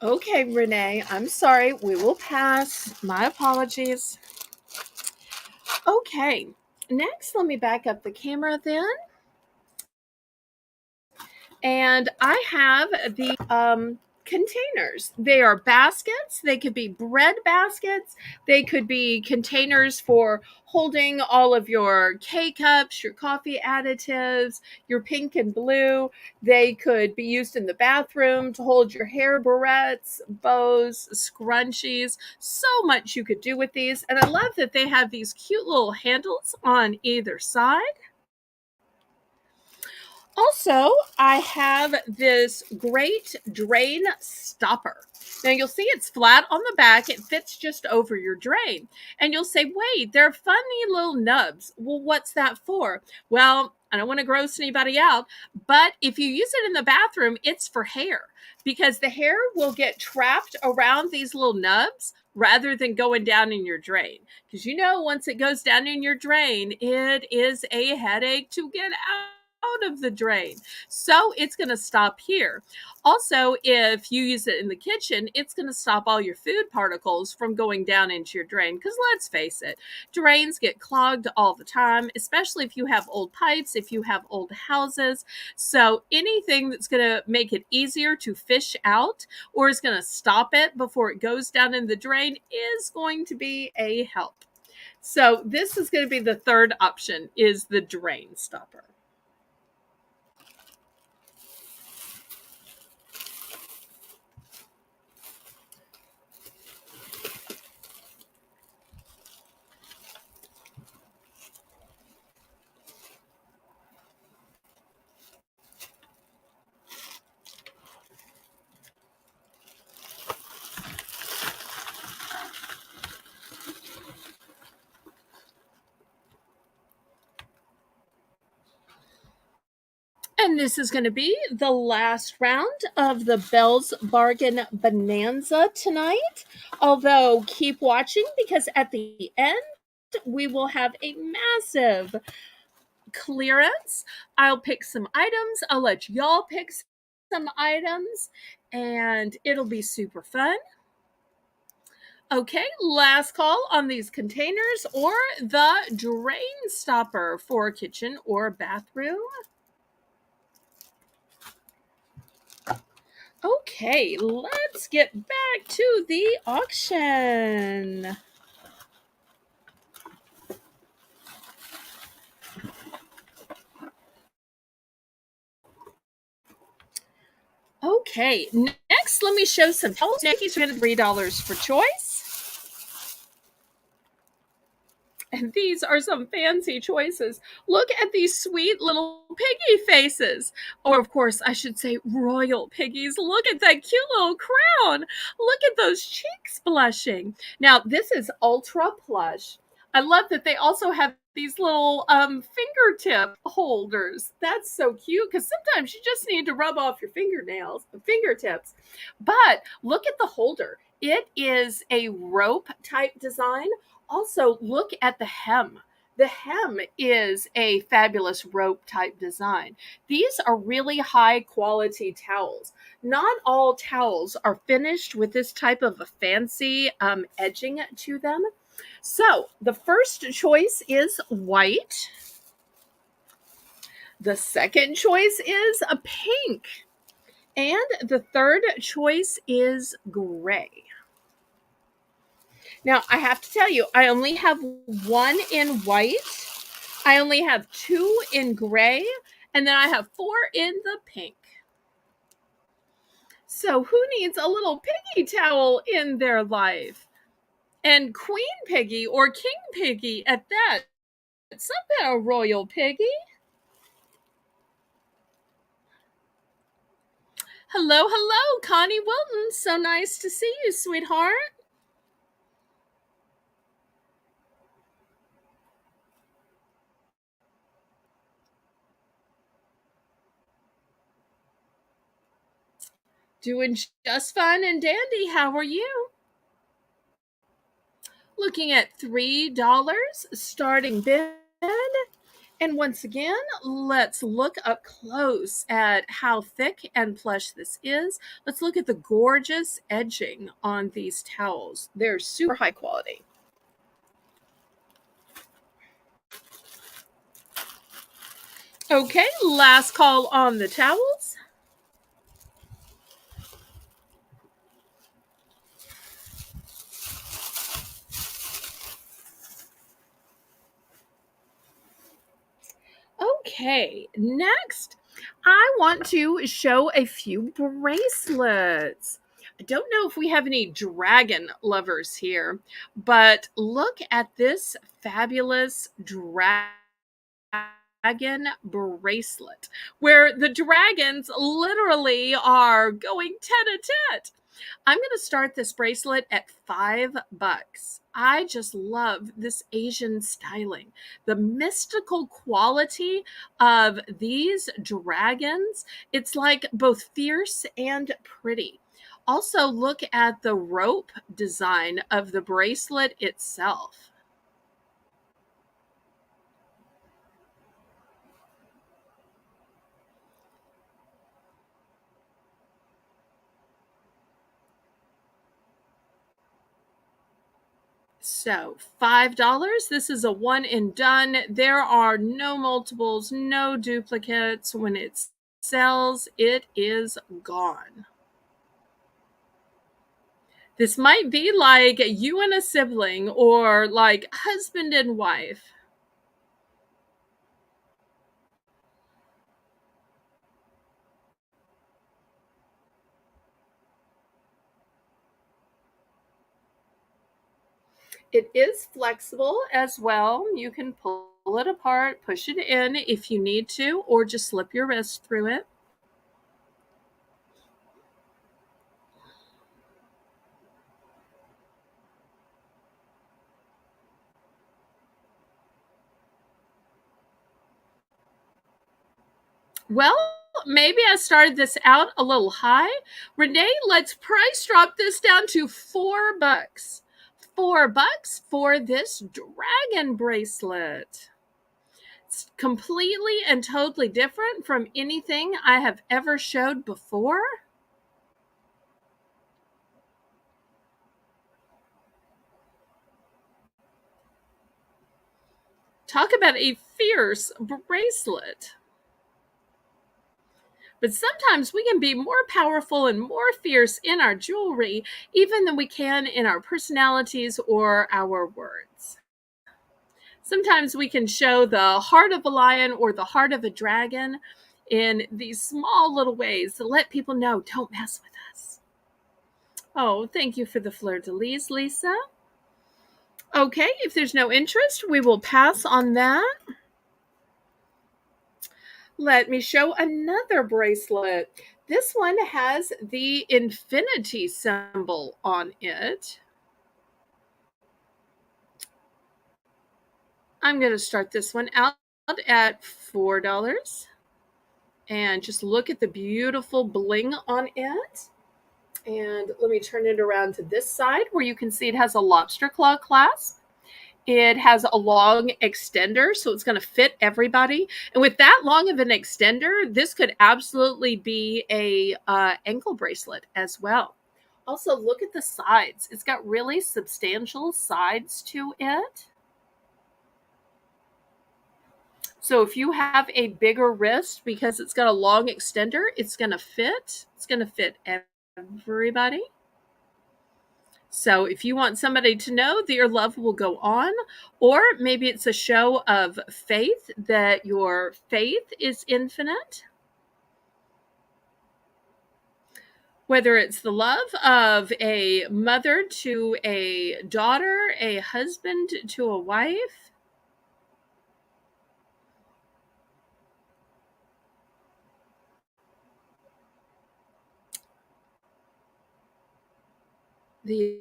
Okay, Renee, I'm sorry. We will pass. My apologies. Okay, next, let me back up the camera then. And I have the containers. They are baskets. They could be bread baskets. They could be containers for holding all of your K-cups, your coffee additives, your pink and blue. They could be used in the bathroom to hold your hair barrettes, bows, scrunchies. So much you could do with these. And I love that they have these cute little handles on either side. Also, I have this great drain stopper. Now you'll see it's flat on the back. It fits just over your drain. And you'll say, wait, they're funny little nubs. Well, what's that for? Well, I don't want to gross anybody out, but if you use it in the bathroom, it's for hair, because the hair will get trapped around these little nubs rather than going down in your drain. Because once it goes down in your drain, it is a headache to get out of the drain. So it's going to stop here. Also, if you use it in the kitchen, it's going to stop all your food particles from going down into your drain. Because let's face it, drains get clogged all the time, especially if you have old pipes, if you have old houses. So anything that's going to make it easier to fish out or is going to stop it before it goes down in the drain is going to be a help. So this is going to be the third option, is the drain stopper. And this is going to be the last round of the Belle's Bargain Bonanza tonight. Although, keep watching, because at the end, we will have a massive clearance. I'll pick some items. I'll let y'all pick some items, and it'll be super fun. Okay, last call on these containers or the drain stopper for kitchen or bathroom. Okay, let's get back to the auction. Okay, next let me show some towels. Nikki's $3 for choice. And these are some fancy choices. Look at these sweet little piggy faces. Or, of course, I should say royal piggies. Look at that cute little crown. Look at those cheeks blushing. Now, this is ultra plush. I love that they also have these little fingertip holders. That's so cute because sometimes you just need to rub off your fingertips. But look at the holder. It is a rope type design. Also, look at the hem. The hem is a fabulous rope type design. These are really high quality towels. Not all towels are finished with this type of a fancy edging to them. So the first choice is white. The second choice is a pink. And the third choice is gray. Now, I have to tell you, I only have one in white. I only have two in gray. And then I have four in the pink. So who needs a little piggy towel in their life? And Queen Piggy or King Piggy at that. Something a royal piggy. Hello, hello, Connie Wilton. So nice to see you, sweetheart. Doing just fine and dandy. How are you? Looking at $3 starting bid. And once again, let's look up close at how thick and plush this is. Let's look at the gorgeous edging on these towels. They're super high quality. Okay, last call on the towels. Okay, next, I want to show a few bracelets. I don't know if we have any dragon lovers here, but look at this fabulous dragon bracelet where the dragons literally are going tete-a-tete. I'm going to start this bracelet at $5. I just love this Asian styling. The mystical quality of these dragons, it's like both fierce and pretty. Also, look at the rope design of the bracelet itself. So $5. This is a one and done. There are no multiples, no duplicates. When it sells, it is gone. This might be like you and a sibling or like husband and wife. It is flexible as well. You can pull it apart, push it in if you need to, or just slip your wrist through it. Well, maybe I started this out a little high. Renee, let's price drop this down to $4. $4 for this dragon bracelet. It's completely and totally different from anything I have ever showed before. Talk about a fierce bracelet. But sometimes we can be more powerful and more fierce in our jewelry, even than we can in our personalities or our words. Sometimes we can show the heart of a lion or the heart of a dragon in these small little ways to let people know, don't mess with us. Oh, thank you for the fleur de lis, Lisa. Okay, if there's no interest, we will pass on that. Let me show another bracelet. This one has the infinity symbol on it. I'm going to start this one out at $4. And just look at the beautiful bling on it. And let me turn it around to this side where you can see it has a lobster claw clasp. It has a long extender, so it's going to fit everybody. And with that long of an extender, this could absolutely be a ankle bracelet as well. Also, look at the sides. It's got really substantial sides to it. So if you have a bigger wrist because it's got a long extender, it's going to fit. It's going to fit everybody. So if you want somebody to know that your love will go on, or maybe it's a show of faith, that your faith is infinite, whether it's the love of a mother to a daughter, a husband to a wife, the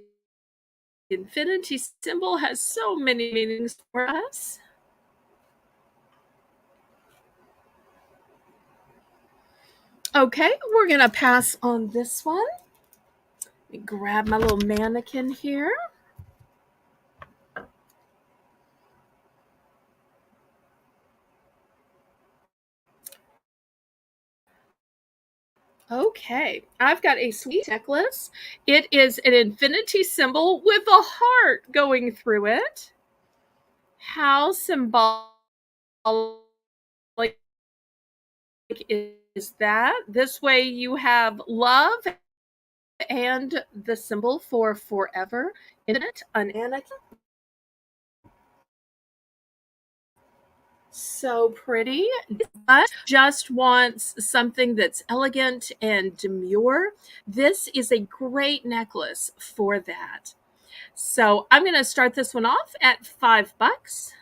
infinity symbol has so many meanings for us. Okay, we're going to pass on this one. Let me grab my little mannequin here. Okay, I've got a sweet necklace. It is an infinity symbol with a heart going through it. How symbolic is that? This way you have love and the symbol for forever, infinite, unending. So pretty. But just wants something that's elegant and demure. This is a great necklace for that. So I'm going to start this one off at $5.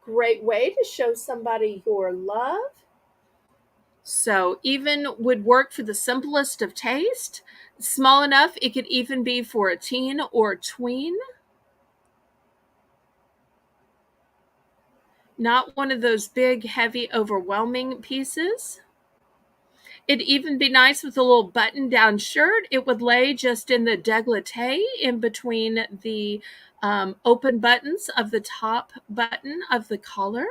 Great way to show somebody your love. So even would work for the simplest of taste. Small enough, it could even be for a teen or tween. Not one of those big, heavy, overwhelming pieces. It'd even be nice with a little button-down shirt. It would lay just in the décolleté in between the open buttons of the top button of the collar.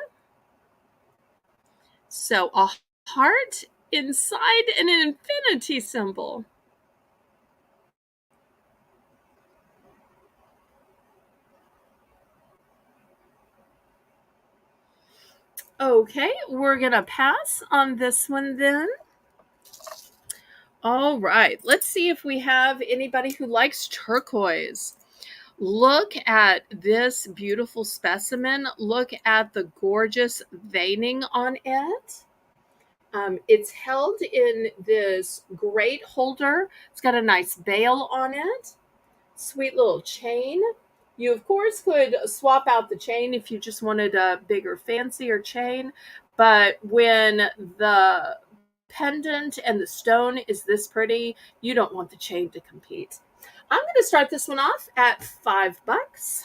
So a heart inside an infinity symbol. Okay, we're going to pass on this one then. All right, let's see if we have anybody who likes turquoise. Look at this beautiful specimen. Look at the gorgeous veining on it. It's held in this great holder. It's got a nice bail on it. Sweet little chain. You, of course, could swap out the chain if you just wanted a bigger, fancier chain. But when the pendant and the stone is this pretty, you don't want the chain to compete. I'm going to start this one off at $5.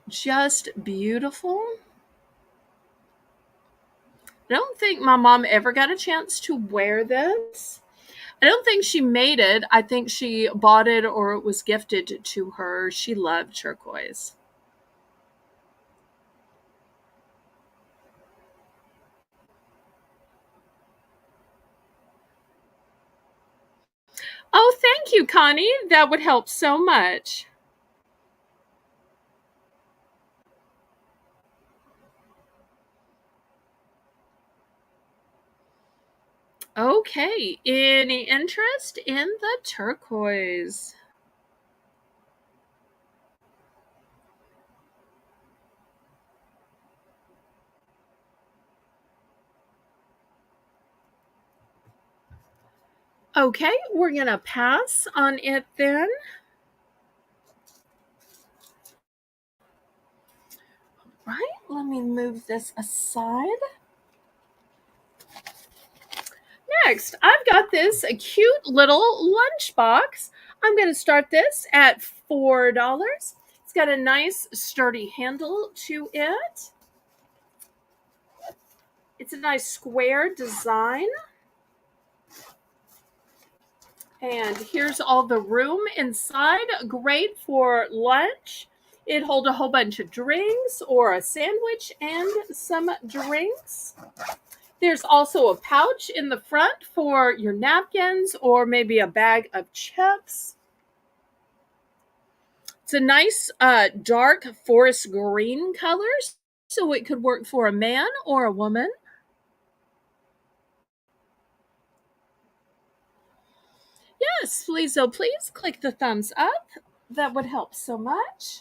Just beautiful. I don't think my mom ever got a chance to wear this. I don't think she made it. I think she bought it or it was gifted to her. She loved turquoise. Oh, thank you, Connie. That would help so much. Okay, any interest in the turquoise? Okay, we're going to pass on it then. Right, let me move this aside. Next, I've got this cute little lunchbox. I'm going to start this at $4. It's got a nice sturdy handle to it. It's a nice square design. And here's all the room inside. Great for lunch. It'd hold a whole bunch of drinks or a sandwich and some drinks. There's also a pouch in the front for your napkins or maybe a bag of chips. It's a nice dark forest green color, so it could work for a man or a woman. Yes, please, oh please, click the thumbs up. That would help so much.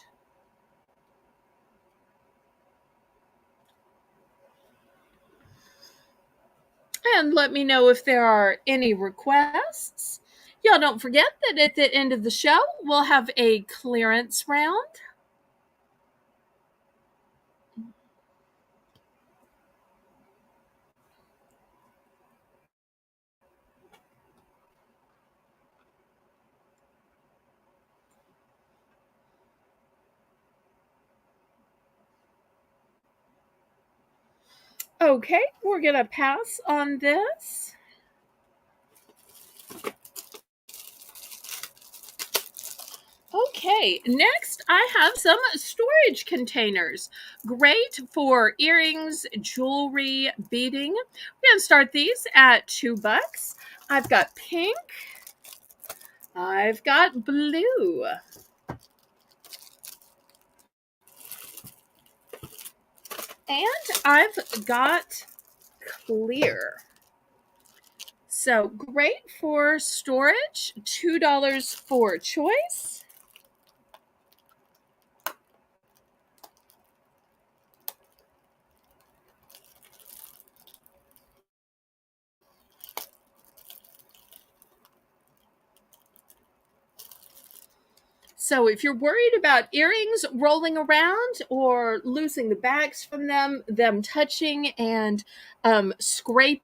And let me know if there are any requests. Y'all don't forget that at the end of the show, we'll have a clearance round. Okay, we're going to pass on this. Okay, next I have some storage containers. Great for earrings, jewelry, beading. We're going to start these at $2. I've got pink. I've got blue. And I've got clear. So great for storage, $2 for choice. So if you're worried about earrings rolling around or losing the bags from them touching and scraping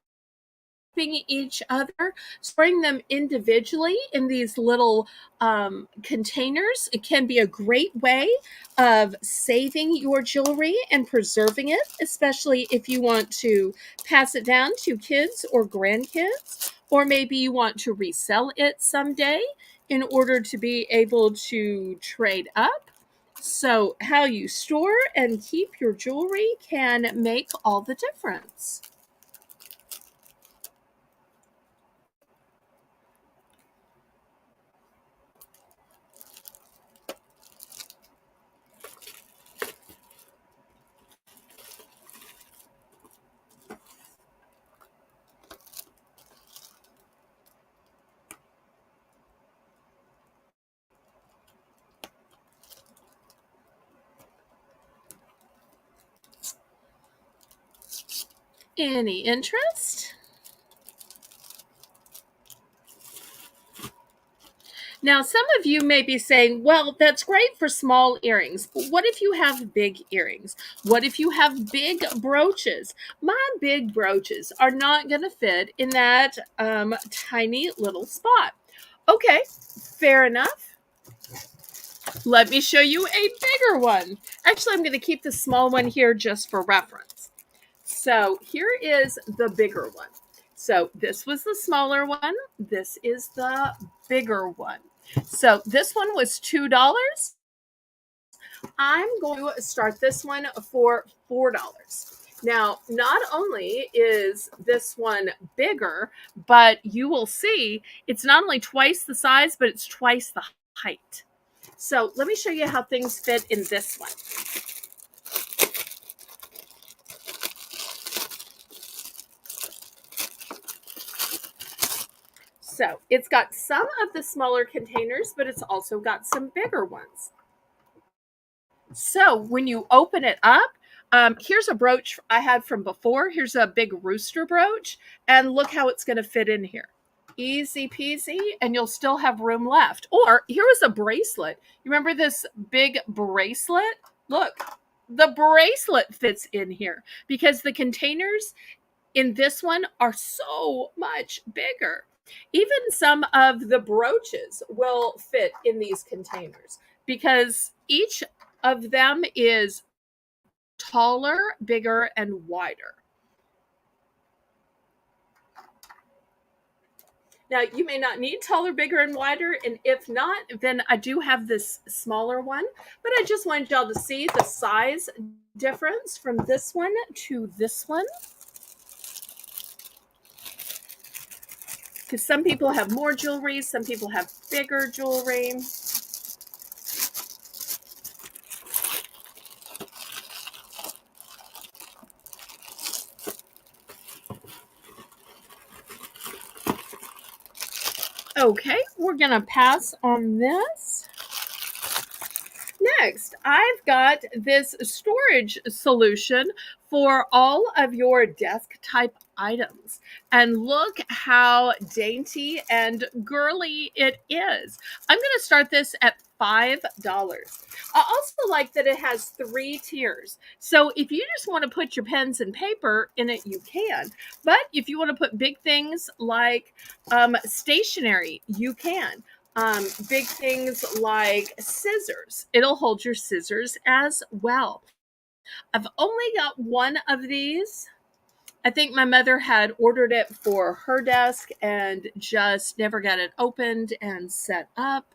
each other, storing them individually in these little containers, it can be a great way of saving your jewelry and preserving it, especially if you want to pass it down to kids or grandkids, or maybe you want to resell it someday in order to be able to trade up. So, how you store and keep your jewelry can make all the difference. Any interest? Now, some of you may be saying, well, that's great for small earrings, but what if you have big earrings? What if you have big brooches? My big brooches are not going to fit in that tiny little spot. Okay, fair enough. Let me show you a bigger one. Actually, I'm going to keep the small one here just for reference. So here is the bigger one. So this was the smaller one. This is the bigger one. So this one was $2. I'm going to start this one for $4. Now, not only is this one bigger, but you will see it's not only twice the size, but it's twice the height. So let me show you how things fit in this one. So it's got some of the smaller containers, but it's also got some bigger ones. So when you open it up, here's a brooch I had from before. Here's a big rooster brooch, and look how it's going to fit in here. Easy peasy, and you'll still have room left. Or here was a bracelet. You remember this big bracelet? Look, the bracelet fits in here because the containers in this one are so much bigger. Even some of the brooches will fit in these containers because each of them is taller, bigger, and wider. Now, you may not need taller, bigger, and wider, and if not, then I do have this smaller one, but I just wanted y'all to see the size difference from this one to this one. Because some people have more jewelry, some people have bigger jewelry. Okay, we're gonna pass on this. Next, I've got this storage solution for all of your desk type items. And look how dainty and girly it is. I'm going to start this at $5. I also like that it has 3 tiers. So if you just want to put your pens and paper in it, you can. But if you want to put big things like stationery, you can. Big things like scissors. It'll hold your scissors as well. I've only got one of these. I think my mother had ordered it for her desk and just never got it opened and set up.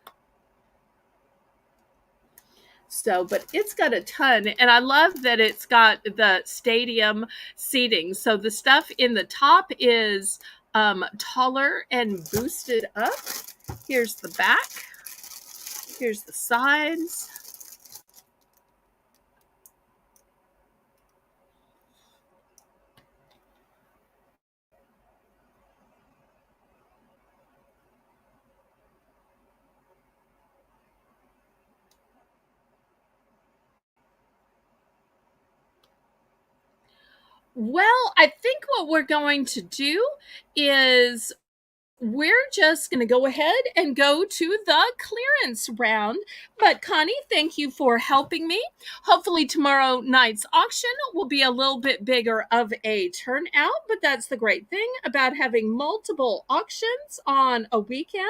So, but it's got a ton, and I love that it's got the stadium seating. So the stuff in the top is taller and boosted up. Here's the back. Here's the sides. Well, I think what we're going to do is we're just going to go ahead and go to the clearance round. But Connie, thank you for helping me. Hopefully tomorrow night's auction will be a little bit bigger of a turnout, but that's the great thing about having multiple auctions on a weekend.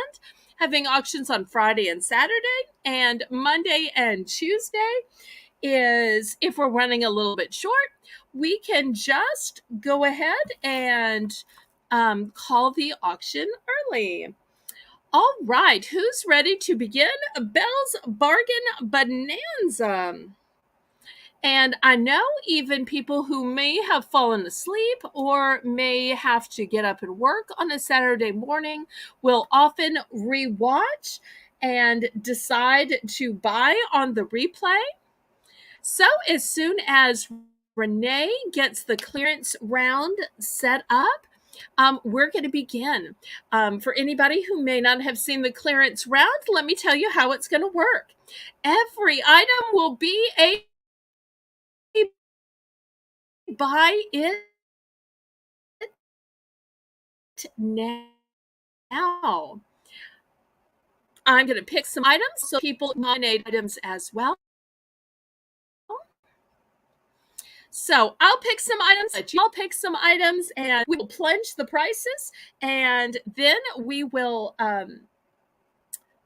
Having auctions on Friday and Saturday and Monday and Tuesday is if we're running a little bit short, we can just go ahead and call the auction early. All right, who's ready to begin Belle's Bargain Bonanza? And I know even people who may have fallen asleep or may have to get up and work on a Saturday morning will often rewatch and decide to buy on the replay. So as soon as Renee gets the clearance round set up, we're going to begin. For anybody who may not have seen the clearance round, let me tell you how it's going to work. Every item will be a buy it now. I'm going to pick some items so people nominate items as well. So I'll pick some items, let y'all pick some items, and we will plunge the prices, and then we will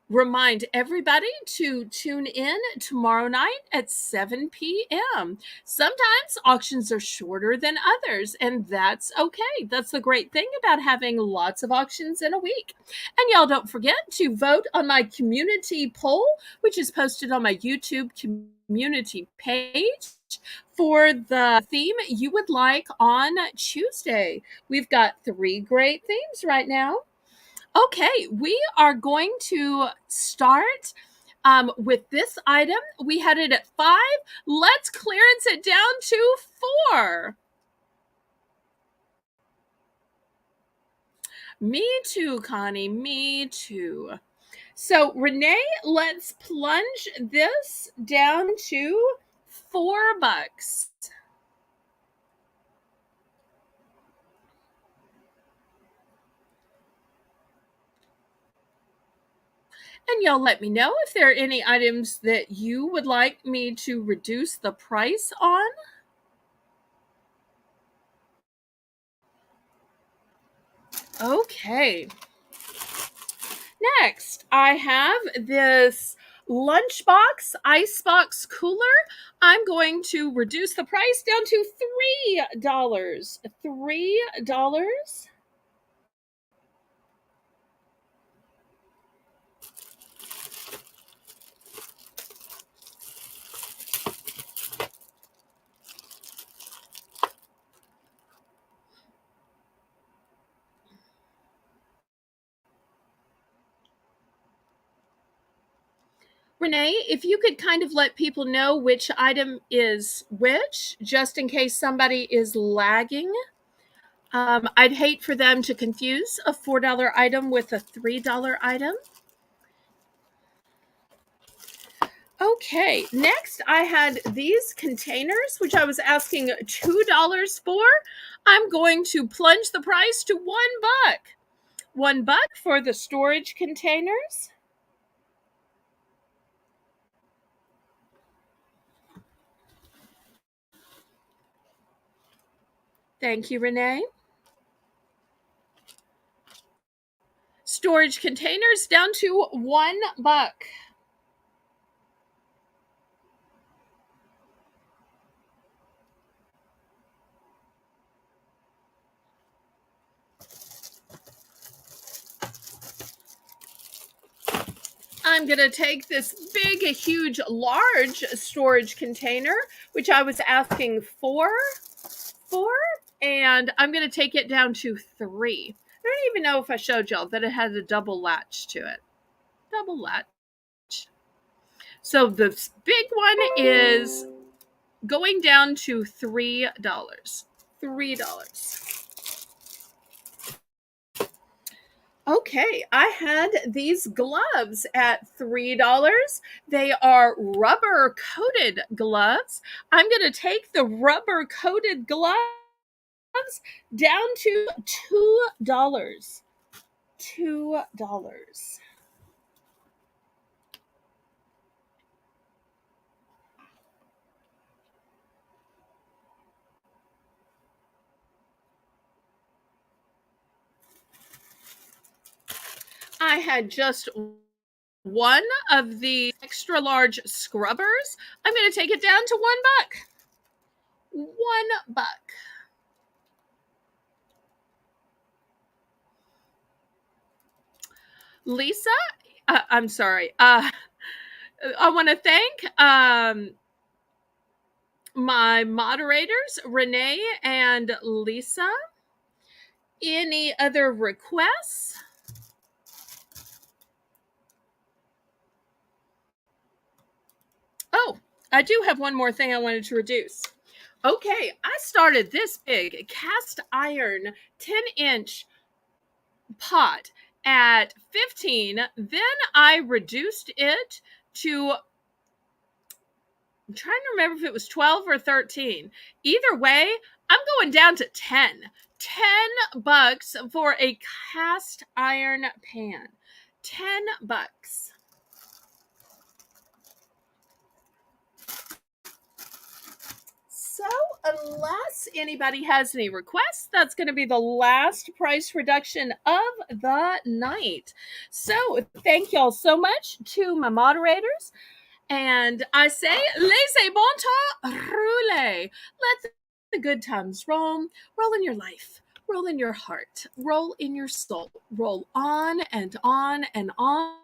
remind everybody to tune in tomorrow night at 7 p.m. Sometimes auctions are shorter than others, and that's okay. That's the great thing about having lots of auctions in a week. And y'all don't forget to vote on my community poll, which is posted on my YouTube community page for the theme you would like on Tuesday. We've got 3 great themes right now. Okay, we are going to start with this item. We had it at 5. Let's clearance it down to 4. Me too, Connie. Me too. So, Renee, let's plunge this down to $4. And y'all let me know if there are any items that you would like me to reduce the price on. Okay. Next, I have this lunchbox icebox cooler. I'm going to reduce the price down to $3. $3. Renee, if you could kind of let people know which item is which, just in case somebody is lagging. I'd hate for them to confuse a $4 item with a $3 item. Okay, next I had these containers, which I was asking $2 for. I'm going to plunge the price to $1. $1 for the storage containers. Thank you, Renee. Storage containers down to $1. I'm going to take this big, huge, large storage container, which I was asking for, and I'm going to take it down to 3. I don't even know if I showed y'all that it had a double latch to it. Double latch. So the big one is going down to $3. $3. Okay, I had these gloves at $3. They are rubber coated gloves. I'm going to take the rubber coated gloves down to $2. $2. I had just one of the extra large scrubbers. I'm going to take it down to $1. $1. Lisa, I'm sorry. I want to thank my moderators, Renee and Lisa. Any other requests? Oh, I do have one more thing I wanted to reduce. Okay, I started this big cast iron 10-inch pot at 15. Then I reduced it to, I'm trying to remember if it was 12 or 13. Either way, I'm going down to 10. $10 for a cast iron pan. $10. So, unless anybody has any requests, that's going to be the last price reduction of the night. So, thank y'all so much to my moderators. And I say, laissez bon temps rouler. Let the good times roll. Roll in your life. Roll in your heart. Roll in your soul. Roll on and on and on.